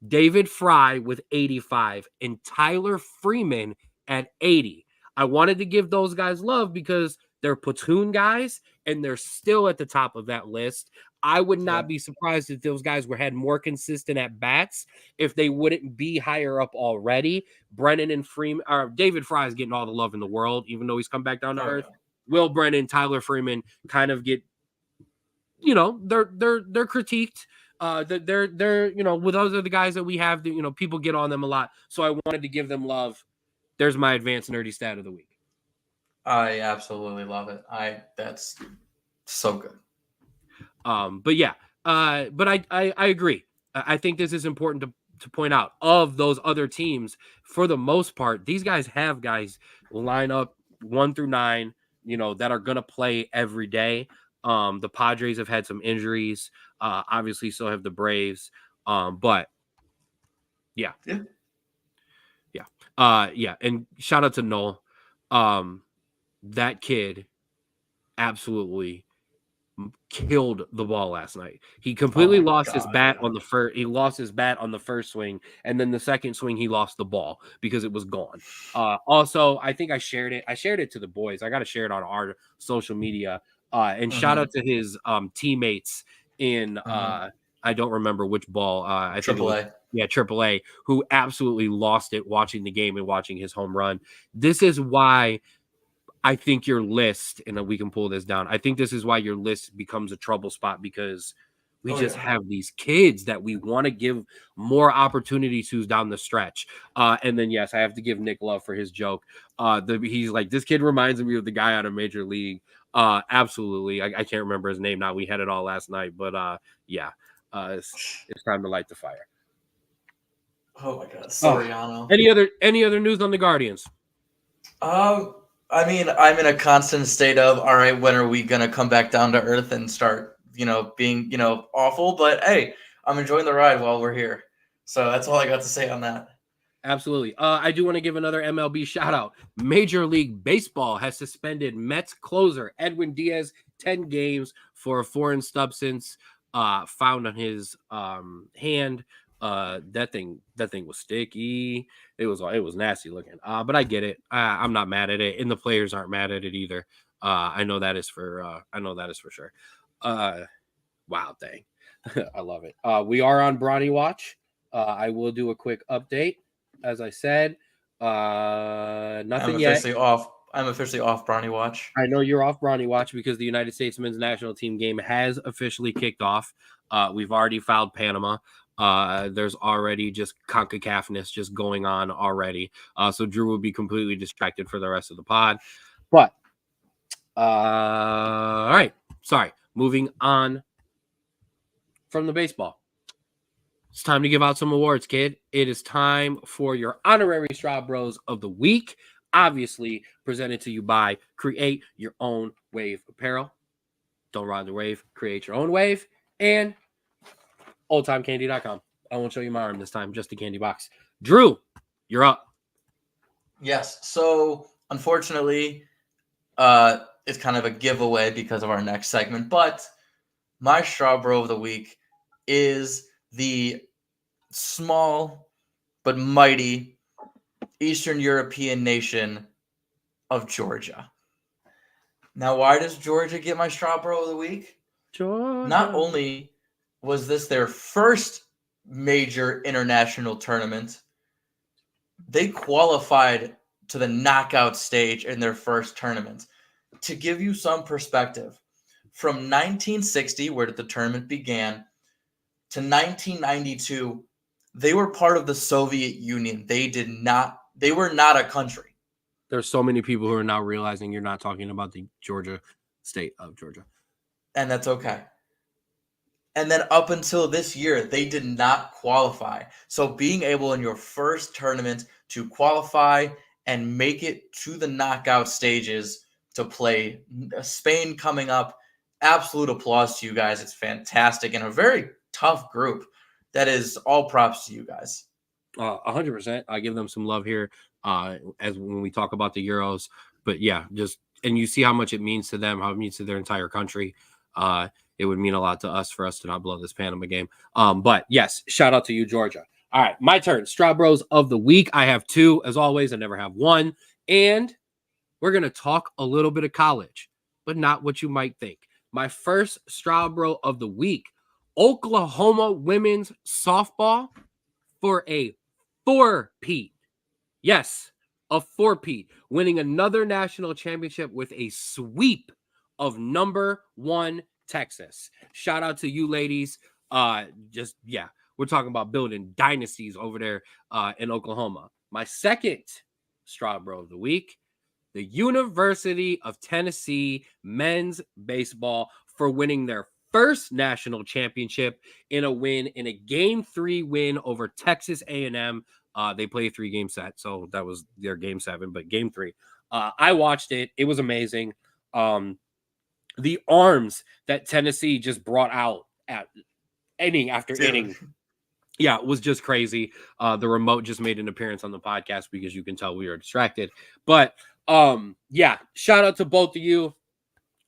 David Fry with 85, and Tyler Freeman at 80. I wanted to give those guys love because they're platoon guys and they're still at the top of that list. I would Yeah. not be surprised if those guys had more consistent at bats if they wouldn't be higher up already. Brennan and Freeman, or David Fry is getting all the love in the world, even though he's come back down to Oh, earth. yeah. Will Brennan, Tyler Freeman kind of get, they're critiqued. They're with those are the guys that we have. People get on them a lot, so I wanted to give them love. There's my advanced nerdy stat of the week. I absolutely love it. That's so good. But yeah, but I agree. I think this is important to point out. Of those other teams, for the most part, these guys have guys line up 1 through 9, that are gonna play every day. The Padres have had some injuries. Obviously, so have the Braves. But yeah. Yeah. And shout out to Noel. That kid absolutely killed the ball last night. He completely lost his bat on the first. He lost his bat on the first swing, and then the second swing he lost the ball because it was gone. Also, I think I shared it. I shared it to the boys. I got to share it on our social media. And shout out to his teammates in I don't remember which ball. I think AAA. AAA, who absolutely lost it watching the game and watching his home run. This is why I think your list, and we can pull this down, I think this is why your list becomes a trouble spot, because we have these kids that we want to give more opportunities to down the stretch. And then, yes, I have to give Nick love for his joke. He's like, this kid reminds me of the guy out of Major League. Absolutely. I can't remember his name now. We had it all last night. But, yeah, it's time to light the fire. Oh, my God. Soriano. Any other news on the Guardians? I mean, I'm in a constant state of, all right, when are we going to come back down to earth and start, being, awful? But hey, I'm enjoying the ride while we're here. So that's all I got to say on that. Absolutely. I do want to give another MLB shout out. Major League Baseball has suspended Mets closer Edwin Diaz 10 games for a foreign substance found on his hand. That thing was sticky. It was nasty looking. But I get it. I'm not mad at it, and the players aren't mad at it either. I know that is for sure. Wow, dang. I love it. We are on Bronny Watch. I will do a quick update. As I said, nothing yet. I'm officially off Bronny Watch. I know you're off Bronny Watch because the United States men's national team game has officially kicked off. We've already filed Panama. There's already just CONCACAFness just going on already. So Drew will be completely distracted for the rest of the pod. But all right. Sorry. Moving on from the baseball. It's time to give out some awards, kid. It is time for your honorary Straub Bros of the week. Obviously presented to you by Create Your Own Wave Apparel. Don't ride the wave. Create your own wave. And oldtimecandy.com. I won't show you my arm this time, just the candy box. Drew, you're up. Yes. So unfortunately, it's kind of a giveaway because of our next segment, but my Straub Bro of the week is the small but mighty Eastern European nation of Georgia. Now, why does Georgia get my Straub Bro of the week? Georgia. Not only was this their first major international tournament, they qualified to the knockout stage in their first tournament. To give you some perspective, from 1960, where the tournament began, to 1992, they were part of the Soviet Union. They were not a country. There's so many people who are now realizing you're not talking about the Georgia state of Georgia. And that's okay. And then up until this year, they did not qualify. So being able in your first tournament to qualify and make it to the knockout stages to play Spain coming up, absolute applause to you guys. It's fantastic and a very tough group. That is all props to you guys. 100%. I give them some love here as when we talk about the Euros. But yeah, and you see how much it means to them, how it means to their entire country. It would mean a lot to us for us to not blow this Panama game. But yes, shout out to you, Georgia. All right, my turn. Straub Bros of the week. I have two, as always. I never have one. And we're going to talk a little bit of college, but not what you might think. My first Straub Bro of the week, Oklahoma women's softball for a 4-peat. Yes, a four-peat, winning another national championship with a sweep of number 1 Texas. Shout out to you ladies. We're talking about building dynasties over there in Oklahoma. My second Straub Bro of the week, the University of Tennessee men's baseball for winning their first national championship in a Game 3 win over Texas A&M. They play a 3-game set, so that was their Game 7, but Game 3. I watched it. It was amazing. The arms that Tennessee just brought out at inning after inning. Yeah, it was just crazy. The remote just made an appearance on the podcast because you can tell we were distracted. But shout out to both of you.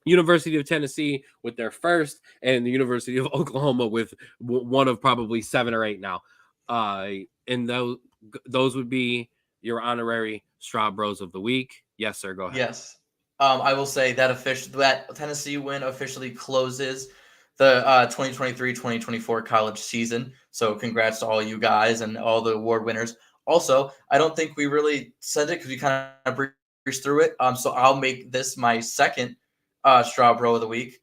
University of Tennessee with their first, and the University of Oklahoma with one of probably 7 or 8 now. And those would be your honorary Straub Bros of the week. Yes, sir. Go ahead. Yes. I will say that Tennessee win officially closes the 2023-2024 college season. So congrats to all you guys and all the award winners. Also, I don't think we really said it because we kind of breezed through it. So I'll make this my second Straub Bro of the week.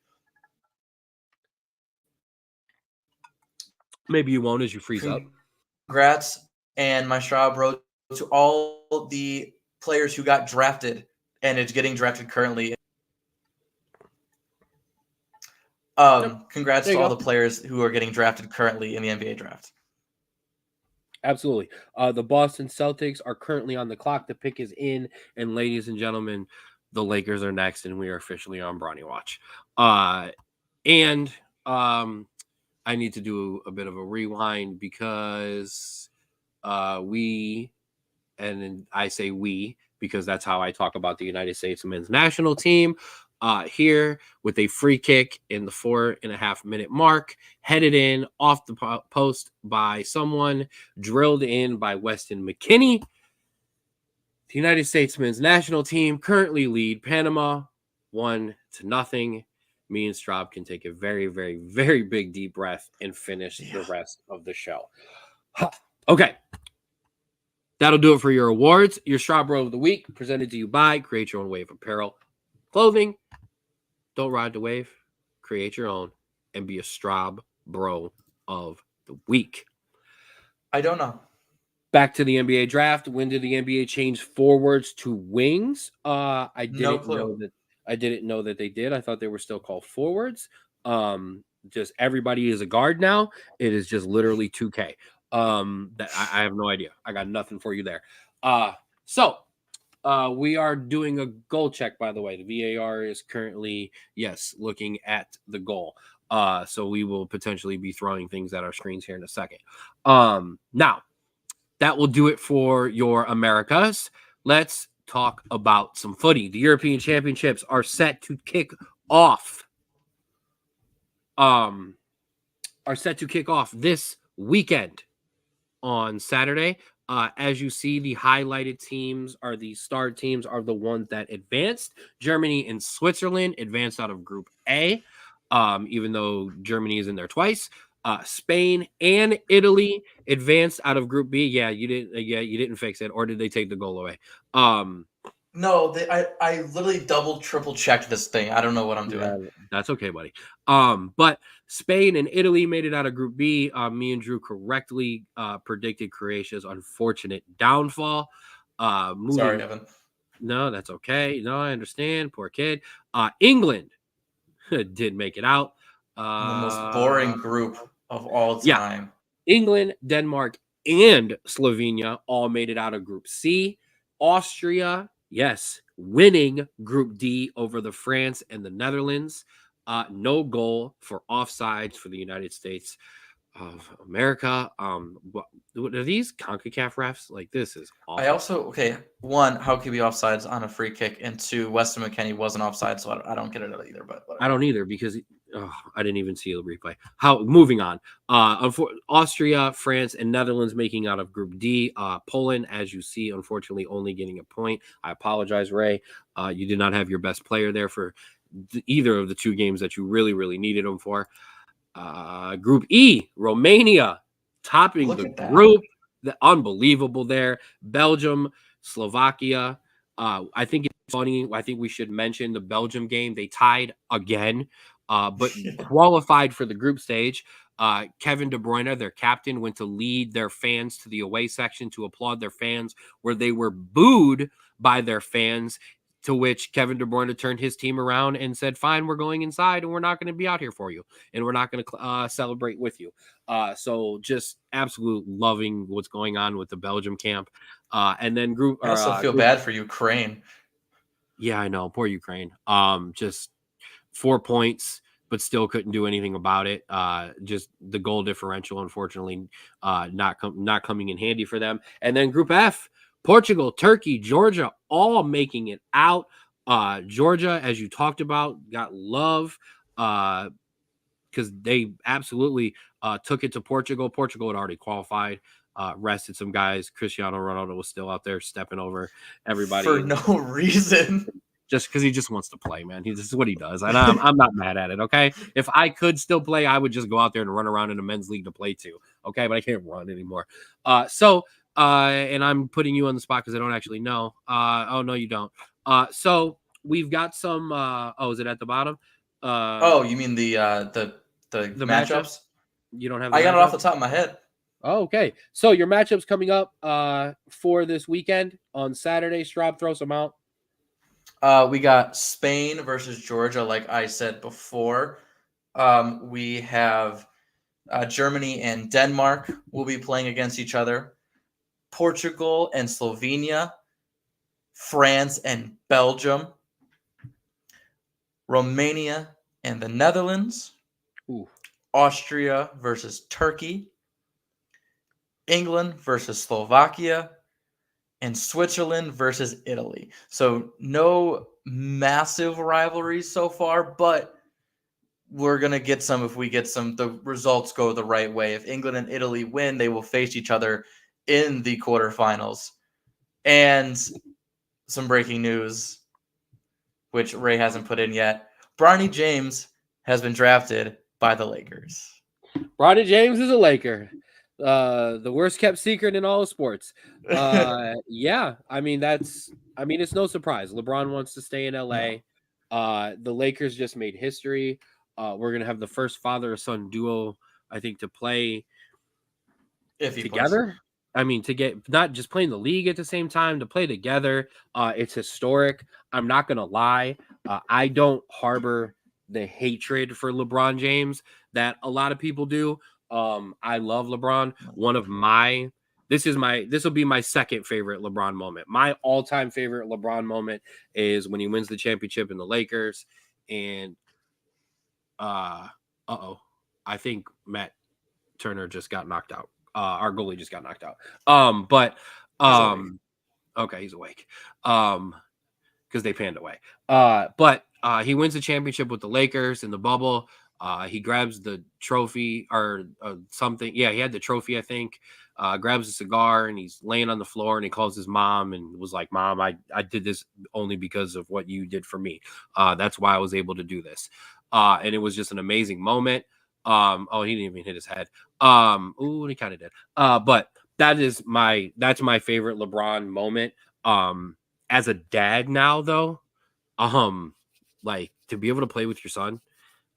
Maybe you won't as you freeze up. Congrats, and my Straub Bro to all the players who got drafted and is getting drafted currently. Congrats to all the players who are getting drafted currently in the NBA draft. Absolutely. The Boston Celtics are currently on the clock. The pick is in, and ladies and gentlemen, the Lakers are next, and we are officially on Bronny Watch. I need to do a bit of a rewind because I say we because that's how I talk about the United States men's national team. Here with a free kick in the 4.5-minute mark, headed in off the post by someone, drilled in by Weston McKinney. The United States men's national team currently lead Panama 1-0. Me and Straub can take a very, very, very big deep breath and finish the rest of the show. Okay. That'll do it for your awards. Your Straub Bro of the week presented to you by Create Your Own Wave Apparel Clothing. Don't ride the wave. Create your own and be a Straub Bro of the week. I don't know. Back to the NBA draft. When did the NBA change forwards to wings? I didn't know that they did. I thought they were still called forwards. Just everybody is a guard now. It is just literally 2K. That I have no idea. I got nothing for you there. So we are doing a goal check, by the way. The VAR is currently, looking at the goal. So we will potentially be throwing things at our screens here in a second. Now, that will do it for your Americas. Let's talk about some footy. The European Championships are set to kick off. This weekend on Saturday. As you see, the highlighted teams are the star teams are the ones that advanced. Germany and Switzerland advanced out of Group A, even though Germany is in there twice. Spain and Italy advanced out of Group B. Yeah, you didn't fix it, or did they take the goal away? No, I literally double, triple checked this thing. I don't know what I'm doing. Yeah, that's okay, buddy. But Spain and Italy made it out of Group B. Me and Drew correctly predicted Croatia's unfortunate downfall. Sorry, Evan. No, that's okay. No, I understand. Poor kid. England did make it out. The most boring group of all time. Yeah. England, Denmark, and Slovenia all made it out of Group C. Austria, winning Group D over the France and the Netherlands. No goal for offsides for the United States of America. What are these CONCACAF refs? Like, this is awful. I also, one, how could be offsides on a free kick? And two, Weston McKennie wasn't offside, so I don't get it either. But whatever. I don't either because I didn't even see the replay. Moving on. Austria, France, and Netherlands making out of Group D. Poland, as you see, unfortunately only getting a point. I apologize, Ray. You did not have your best player there for either of the two games that you really, really needed them for. Group E, Romania topping the group. Unbelievable there. Belgium Slovakia. I think it's funny. I think we should mention the Belgium game. They tied again, but qualified for the group stage. Kevin De Bruyne, their captain, went to lead their fans to the away section to applaud their fans, where they were booed by their fans. To which Kevin De Bruyne turned his team around and said, "Fine, we're going inside, and we're not going to be out here for you, and we're not going to celebrate with you." So just absolute loving what's going on with the Belgium camp. And then group. I also feel bad for Ukraine. Yeah, I know. Poor Ukraine. Just 4 points, but still couldn't do anything about it. Just the goal differential, unfortunately, not coming in handy for them. And then Group F, Portugal, Turkey, Georgia, all making it out. Georgia, as you talked about, got love because they absolutely took it to Portugal. Portugal had already qualified. Rested some guys. Cristiano Ronaldo was still out there stepping over everybody for no reason. Just because he just wants to play, man. This is what he does, and I'm not mad at it. Okay, if I could still play, I would just go out there and run around in a men's league to play too. Okay, but I can't run anymore. And I'm putting you on the spot because I don't actually know. Oh no, you don't. So we've got some. Is it at the bottom? You mean the matchups? You don't have. I got it off the top of my head. Oh, okay, so your matchups coming up for this weekend on Saturday. Straub, throw some out. We got Spain versus Georgia, like I said before. We have Germany and Denmark will be playing against each other. Portugal and Slovenia. France and Belgium. Romania and the Netherlands. Ooh. Austria versus Turkey. England versus Slovakia. And Switzerland versus Italy. So no massive rivalries so far, but we're going to get some if we get some. The results go the right way. If England and Italy win, they will face each other in the quarterfinals. And some breaking news, which Ray hasn't put in yet. Bronny James has been drafted by the Lakers. Bronny James is a Laker. The worst kept secret in all of sports. Yeah, it's no surprise. LeBron wants to stay in LA. The Lakers just made history. We're gonna have the first father-son duo, I think, to play together. To get not just playing the league at the same time, to play together. It's historic. I'm not gonna lie. I don't harbor the hatred for LeBron James that a lot of people do. I love LeBron. This will be my second favorite LeBron moment. My all-time favorite LeBron moment is when he wins the championship in the Lakers. And I think Matt Turner just got knocked out. Our goalie just got knocked out. Okay, he's awake. Because they panned away. But he wins the championship with the Lakers in the bubble. He grabs the trophy or something. Yeah, he had the trophy, I think. Grabs a cigar and he's laying on the floor and he calls his mom and was like, "Mom, I did this only because of what you did for me. That's why I was able to do this." And it was just an amazing moment. He didn't even hit his head. He kind of did. But that's my favorite LeBron moment. As a dad now, though, like to be able to play with your son.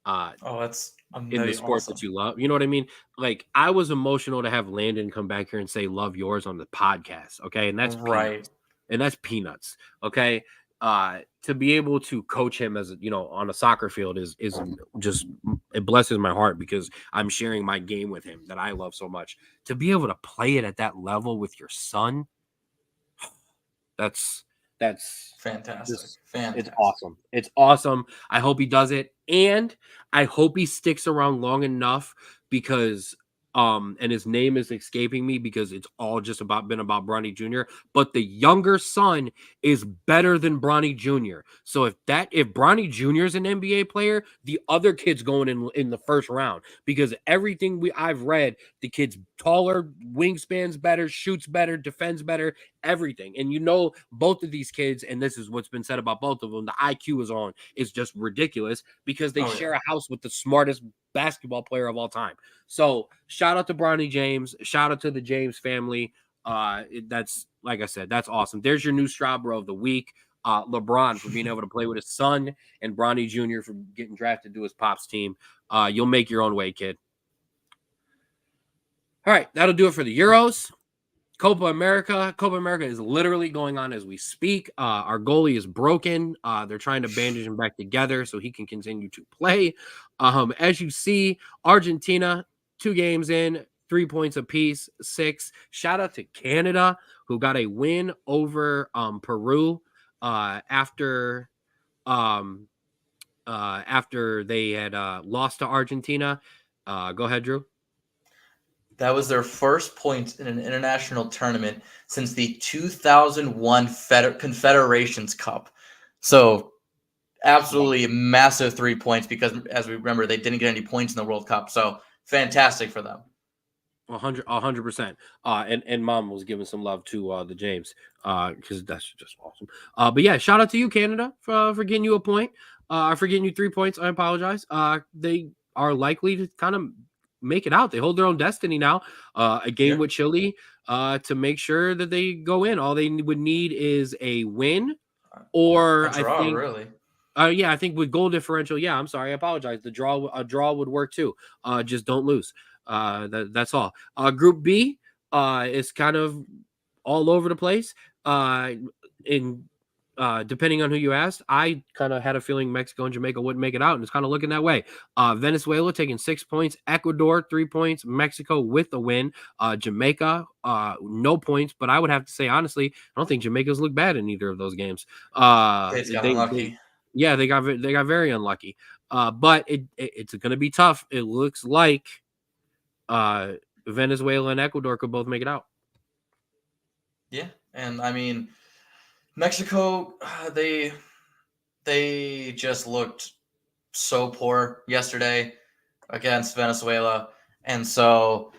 That's in the sport that you love. You know what I mean? Like I was emotional to have Landon come back here and say "Love Yours" on the podcast. Okay. And that's right. Peanuts. And that's peanuts. Okay. To be able to coach him as on a soccer field is just, it blesses my heart because I'm sharing my game with him that I love so much. To be able to play it at that level with your son, that's fantastic. It's awesome. It's awesome. I hope he does it. And I hope he sticks around long enough because and his name is escaping me because it's all just been about Bronny Jr. But the younger son is better than Bronny Jr. So if Bronny Jr. is an NBA player, the other kid's going in the first round because everything I've read, the kid's taller, wingspan's better, shoots better, defends better, everything. And both of these kids, and this is what's been said about both of them, the IQ is just ridiculous because they share a house with the smartest basketball player of all time. So shout out to Bronny James. Shout out to the James family. That's like I said, that's awesome. There's your new Straub of the week. LeBron for being able to play with his son, and Bronny Jr. for getting drafted to his pop's team. You'll make your own way, kid. All right, that'll do it for the Euros. Copa America. Copa America is literally going on as we speak. Our goalie is broken. They're trying to bandage him back together so he can continue to play. As you see, Argentina, 2 games in, 3 points apiece, 6. Shout out to Canada, who got a win over Peru after they had lost to Argentina. Go ahead, Drew. That was their first point in an international tournament since the 2001 Confederations Cup. So absolutely massive 3 points because, as we remember, they didn't get any points in the World Cup. So fantastic for them. 100%. And Mom was giving some love to the James because that's just awesome. But yeah, shout out to you, Canada, for getting you a point. For getting you 3 points. I apologize. They are likely to kind of make it out. They hold their own destiny now. A game with Chile to make sure that they go in. All they would need is a win or a draw, I think really. I think with goal differential. Yeah, I'm sorry. I apologize. A draw would work too. Just don't lose. That's all. Group B is kind of all over the place. Depending on who you asked, I kind of had a feeling Mexico and Jamaica wouldn't make it out, and it's kind of looking that way. Venezuela taking 6 points, Ecuador 3 points, Mexico with a win, Jamaica no points. But I would have to say honestly, I don't think Jamaica's looked bad in either of those games. They got unlucky. They got very unlucky. But it's going to be tough. It looks like Venezuela and Ecuador could both make it out. Yeah, and I mean, Mexico, they just looked so poor yesterday against Venezuela, and so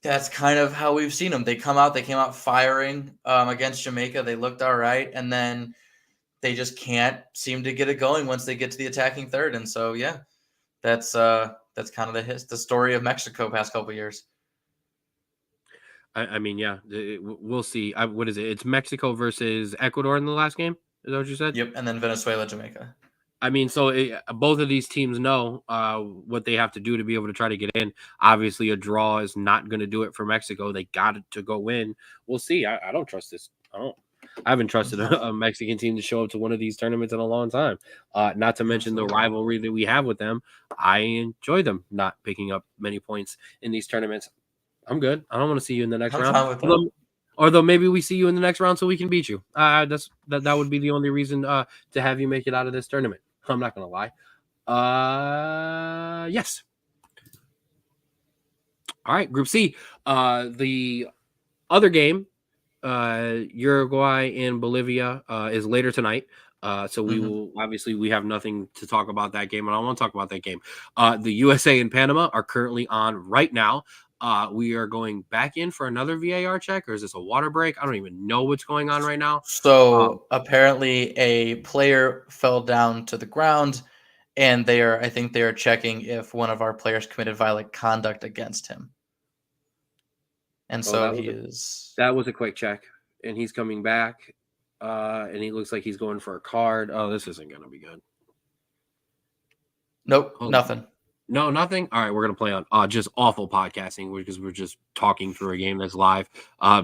that's kind of how we've seen them. They came out firing against Jamaica. They looked all right, and then they just can't seem to get it going once they get to the attacking third. And so, yeah, that's kind of the story of Mexico past couple of years. I mean, yeah, we'll see. What is it? It's Mexico versus Ecuador in the last game. Is that what you said? Yep, and then Venezuela, Jamaica. I mean, so both of these teams know what they have to do to be able to try to get in. Obviously, a draw is not going to do it for Mexico. They got to go win. We'll see. I don't trust this. I haven't trusted a Mexican team to show up to one of these tournaments in a long time. Not to mention the rivalry that we have with them. I enjoy them not picking up many points in these tournaments. I'm good. I don't want to see you in the next round. Although maybe we see you in the next round so we can beat you. That would be the only reason to have you make it out of this tournament. I'm not going to lie. Yes. All right, Group C. The other game, Uruguay and Bolivia, is later tonight. So we will we have nothing to talk about that game, and I don't want to talk about that game. The USA and Panama are currently on right now. We are going back in for another VAR check, or is this a water break? I don't even know what's going on right now. So apparently a player fell down to the ground, and I think they are checking if one of our players committed violent conduct against him. And so that was a quick check, and he's coming back, and he looks like he's going for a card. Oh, this isn't going to be good. Nope, nothing. No, nothing. All right, we're gonna play on just awful podcasting because we're just talking through a game that's live.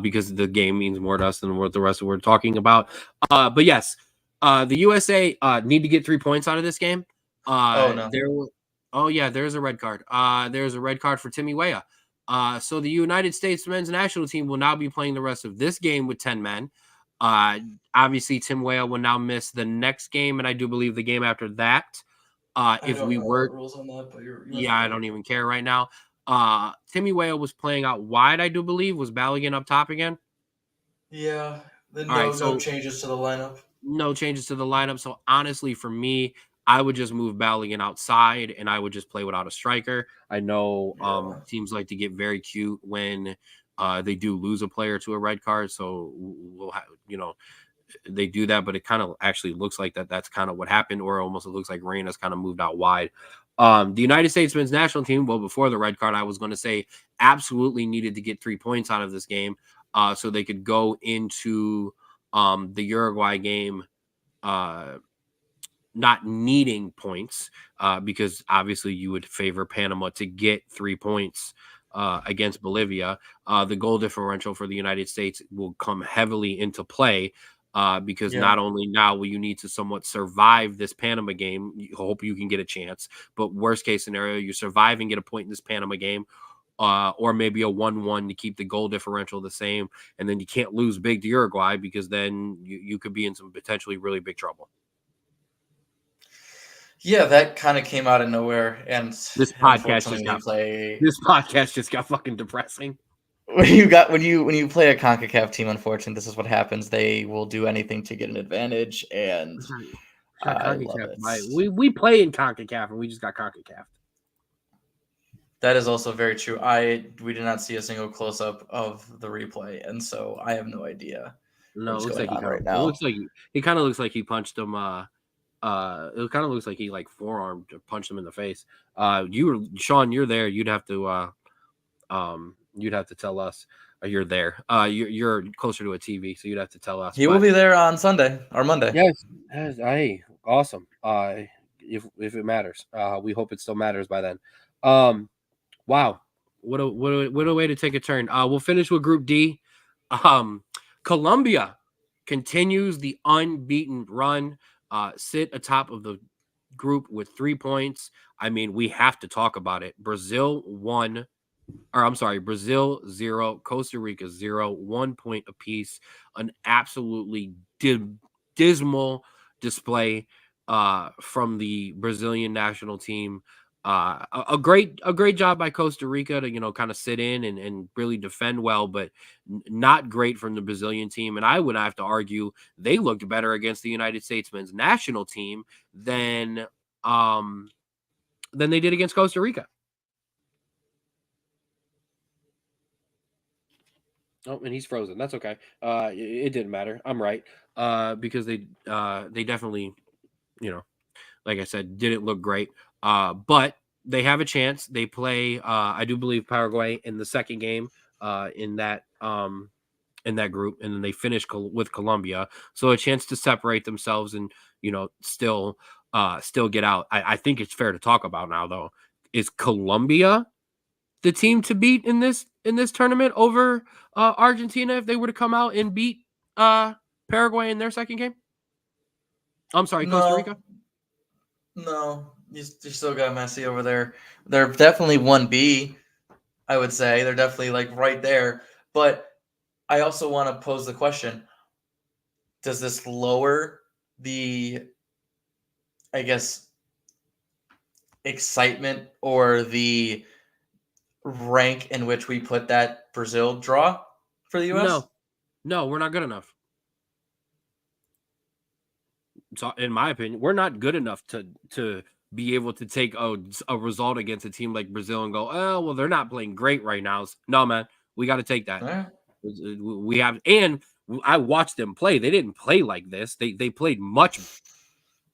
Because the game means more to us than what the rest of we're talking about. But yes, the USA need to get 3 points out of this game. There's a red card. There's a red card for Timmy Weah. So the United States men's national team will now be playing the rest of this game with 10 men. Obviously, Tim Weah will now miss the next game, and I do believe the game after that. If we were rules on that, but I don't even care right now. Timmy Weah was playing out wide, I do believe. Was Balogun up top again? Yeah. Then no changes to the lineup. No changes to the lineup. So honestly, for me, I would just move Balogun outside, and I would just play without a striker. I know teams like to get very cute when they do lose a player to a red card. So we'll have, they do that, but it kind of actually looks like that's kind of what happened, or almost it looks like Reyna's kind of moved out wide. The United States men's national team, well, before the red card, I was going to say absolutely needed to get 3 points out of this game. so they could go into the Uruguay game not needing points, because obviously you would favor Panama to get 3 points against Bolivia. The goal differential for the United States will come heavily into play, because Yeah. not only now will you need to somewhat survive this Panama game, you hope you can get a chance, but worst case scenario, you survive and get a point in this Panama game, or maybe a 1-1 to keep the goal differential the same, and then you can't lose big to Uruguay, because then you could be in some potentially really big trouble. Yeah, that kind of came out of nowhere, and This podcast unfortunately, just when you got play this podcast just got fucking depressing. when you play a CONCACAF team, unfortunately, this is what happens. They will do anything to get an advantage, and Got I love CONCACAF. it. We play in CONCACAF and we just got CONCACAF. That is also very true. We did not see a single close up of the replay, and so I have no idea what No, it is looks going like on right it now. looks like he kind of looks like he punched him. It kind of looks like he like forearmed or punched him in the face. Sean, you're there. You'd have to tell us you're there. You're closer to a TV, so you'd have to tell us. He will But be there on Sunday or Monday. yes, hey, awesome. If it matters, we hope it still matters by then. Wow, what a way to take a turn. We'll finish with Group D. Colombia continues the unbeaten run. Sit atop of the group with 3 points. I mean, we have to talk about it. Brazil 0, Costa Rica 0, 1 point apiece. An absolutely dismal display from the Brazilian national team. A great job by Costa Rica to kind of sit in and really defend well, but not great from the Brazilian team. And I would have to argue they looked better against the United States men's national team than they did against Costa Rica. Oh, and he's frozen. That's okay. It didn't matter. I'm right. Because they definitely, like I said, didn't look great. But they have a chance. They play, I do believe, Paraguay in the second game, in that group, and then they finish with Colombia. So a chance to separate themselves and still get out. I think it's fair to talk about now, though. Is Colombia the team to beat in this tournament over Argentina if they were to come out and beat Paraguay in their second game? I'm sorry, Costa Rica. No, you still got Messi over there. They're definitely 1B, I would say. They're definitely like right there. But I also want to pose the question, does this lower the, I guess, excitement or the rank in which we put that Brazil draw for the U.S.? No, we're not good enough. So, in my opinion, we're not good enough to be able to take a result against a team like Brazil and go, oh, well, they're not playing great right now. No, man, we got to take that. Right. We have, and I watched them play. They didn't play like this. They played much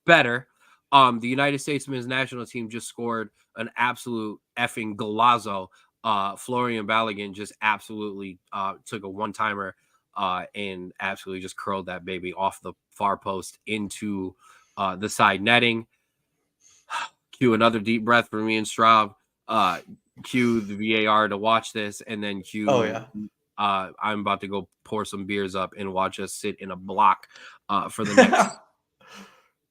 better. The United States men's national team just scored an absolute effing golazo. Florian Balogun just absolutely took a one-timer and absolutely just curled that baby off the far post into the side netting. Cue another deep breath for me and Straub. Cue the VAR to watch this, and then cue. Oh, yeah. I'm about to go pour some beers up and watch us sit in a block for the next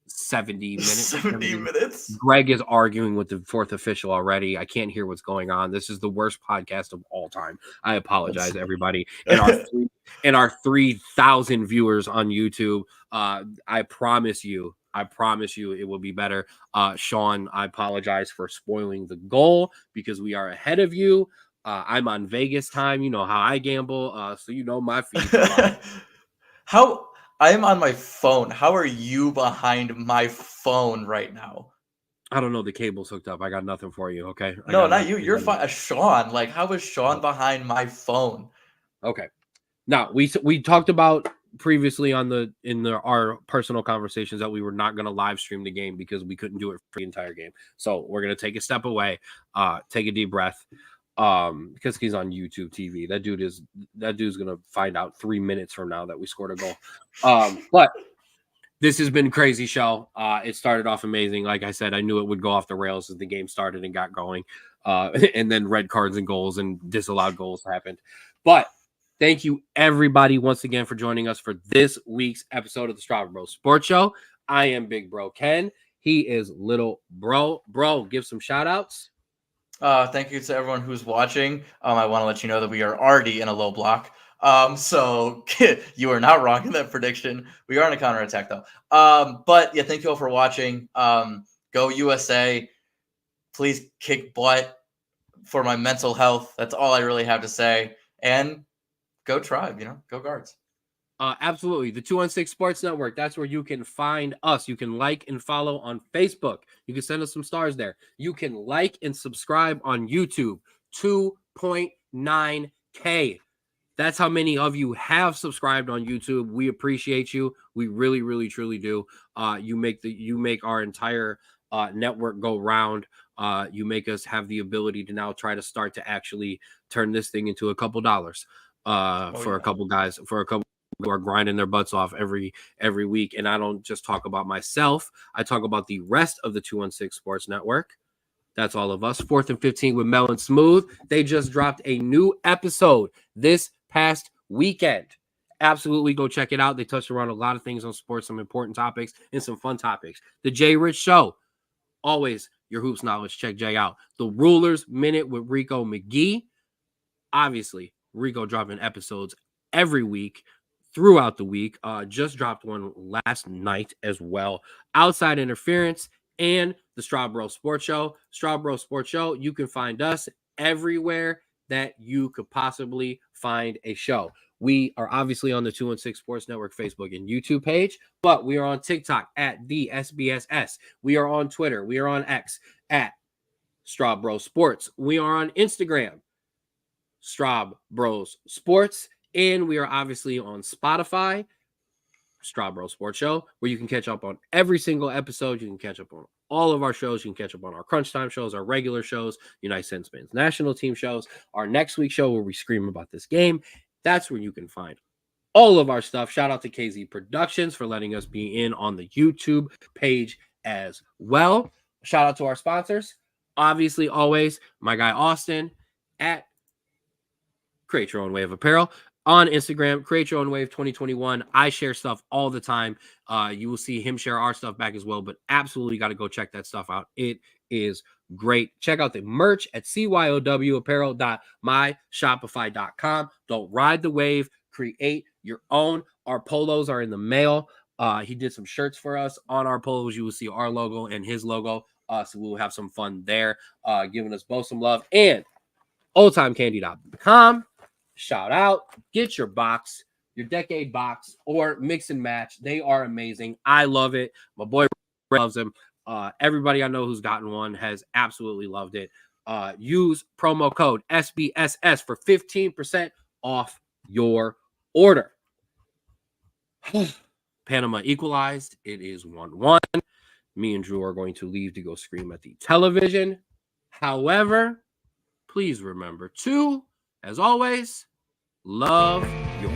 70 minutes. 70 minutes. Greg is arguing with the fourth official already. I can't hear what's going on. This is the worst podcast of all time. I apologize, everybody. And our 3,000 viewers on YouTube. I promise you it will be better. Sean, I apologize for spoiling the goal because we are ahead of you. I'm on Vegas time. You know how I gamble. So you know my fees. How I am on my phone. How are you behind my phone right now? I don't know. The cable's hooked up. I got nothing for you. Okay. No, not you. You're fine. Sean. Like, how is Sean behind my phone? Okay. Now we talked about previously in our personal conversations that we were not going to live stream the game because we couldn't do it for the entire game. So we're going to take a step away, take a deep breath. because he's on YouTube TV. That dude's gonna find out 3 minutes from now that we scored a goal. But this has been a crazy show. It started off amazing. Like I said, I knew it would go off the rails as the game started and got going. And then red cards and goals and disallowed goals happened. But thank you, everybody, once again for joining us for this week's episode of the Straub Bro Sports Show. I am Big Bro Ken. He is Little Bro. Bro, give some shout outs. Thank you to everyone who's watching. I want to let you know that we are already in a low block. So you are not wrong in that prediction. We are in a counterattack though. But yeah, thank you all for watching. Go USA. Please kick butt for my mental health. That's all I really have to say. And go Tribe, go Guards. Absolutely. The 216 Sports Network. That's where you can find us. You can like and follow on Facebook. You can send us some stars there. You can like and subscribe on YouTube. 2.9K. That's how many of you have subscribed on YouTube. We appreciate you. We really, really, truly do. You make our entire network go round. You make us have the ability to now try to start to actually turn this thing into a couple dollars a couple guys, for a couple who are grinding their butts off every week. And I don't just talk about myself. I talk about the rest of the 216 Sports Network. That's all of us. 4th and 15 with Mel and Smooth. They just dropped a new episode this past weekend. Absolutely go check it out. They touched around a lot of things on sports, some important topics and some fun topics. The Jay Rich Show. Always your hoops knowledge. Check Jay out. The Rulers Minute with Rico McGee. Obviously, Rico dropping episodes every week. Throughout the week, just dropped one last night as well. Outside Interference and the Straub Bro Sports Show. Straub Bro Sports Show, you can find us everywhere that you could possibly find a show. We are obviously on the 216 Sports Network Facebook and YouTube page, but we are on TikTok at the SBSS. We are on Twitter. We are on X at Straub Bro Sports. We are on Instagram, Straub Bros Sports. And we are obviously on Spotify, Straub Bro Sports Show, where you can catch up on every single episode. You can catch up on all of our shows. You can catch up on our Crunch Time shows, our regular shows, United States Men's National Team shows, our next week show where we scream about this game. That's where you can find all of our stuff. Shout out to KZ Productions for letting us be in on the YouTube page as well. Shout out to our sponsors. Obviously, always my guy Austin at Create Your Own Wave Apparel. On Instagram, Create Your Own Wave 2021. I share stuff all the time. You will see him share our stuff back as well, but absolutely got to go check that stuff out. It is great. Check out the merch at cyowapparel.myshopify.com. Don't ride the wave. Create your own. Our polos are in the mail. He did some shirts for us. On our polos, you will see our logo and his logo. So we'll have some fun there, giving us both some love. And oldtimecandy.com. Shout out, get your box, your decade box, or mix and match. They are amazing. I love it. My boy loves them. Everybody I know who's gotten one has absolutely loved it. Use promo code SBSS for 15% off your order. Panama equalized. It is 1-1. Me and Drew are going to leave to go scream at the television. However, please remember to, as always, love your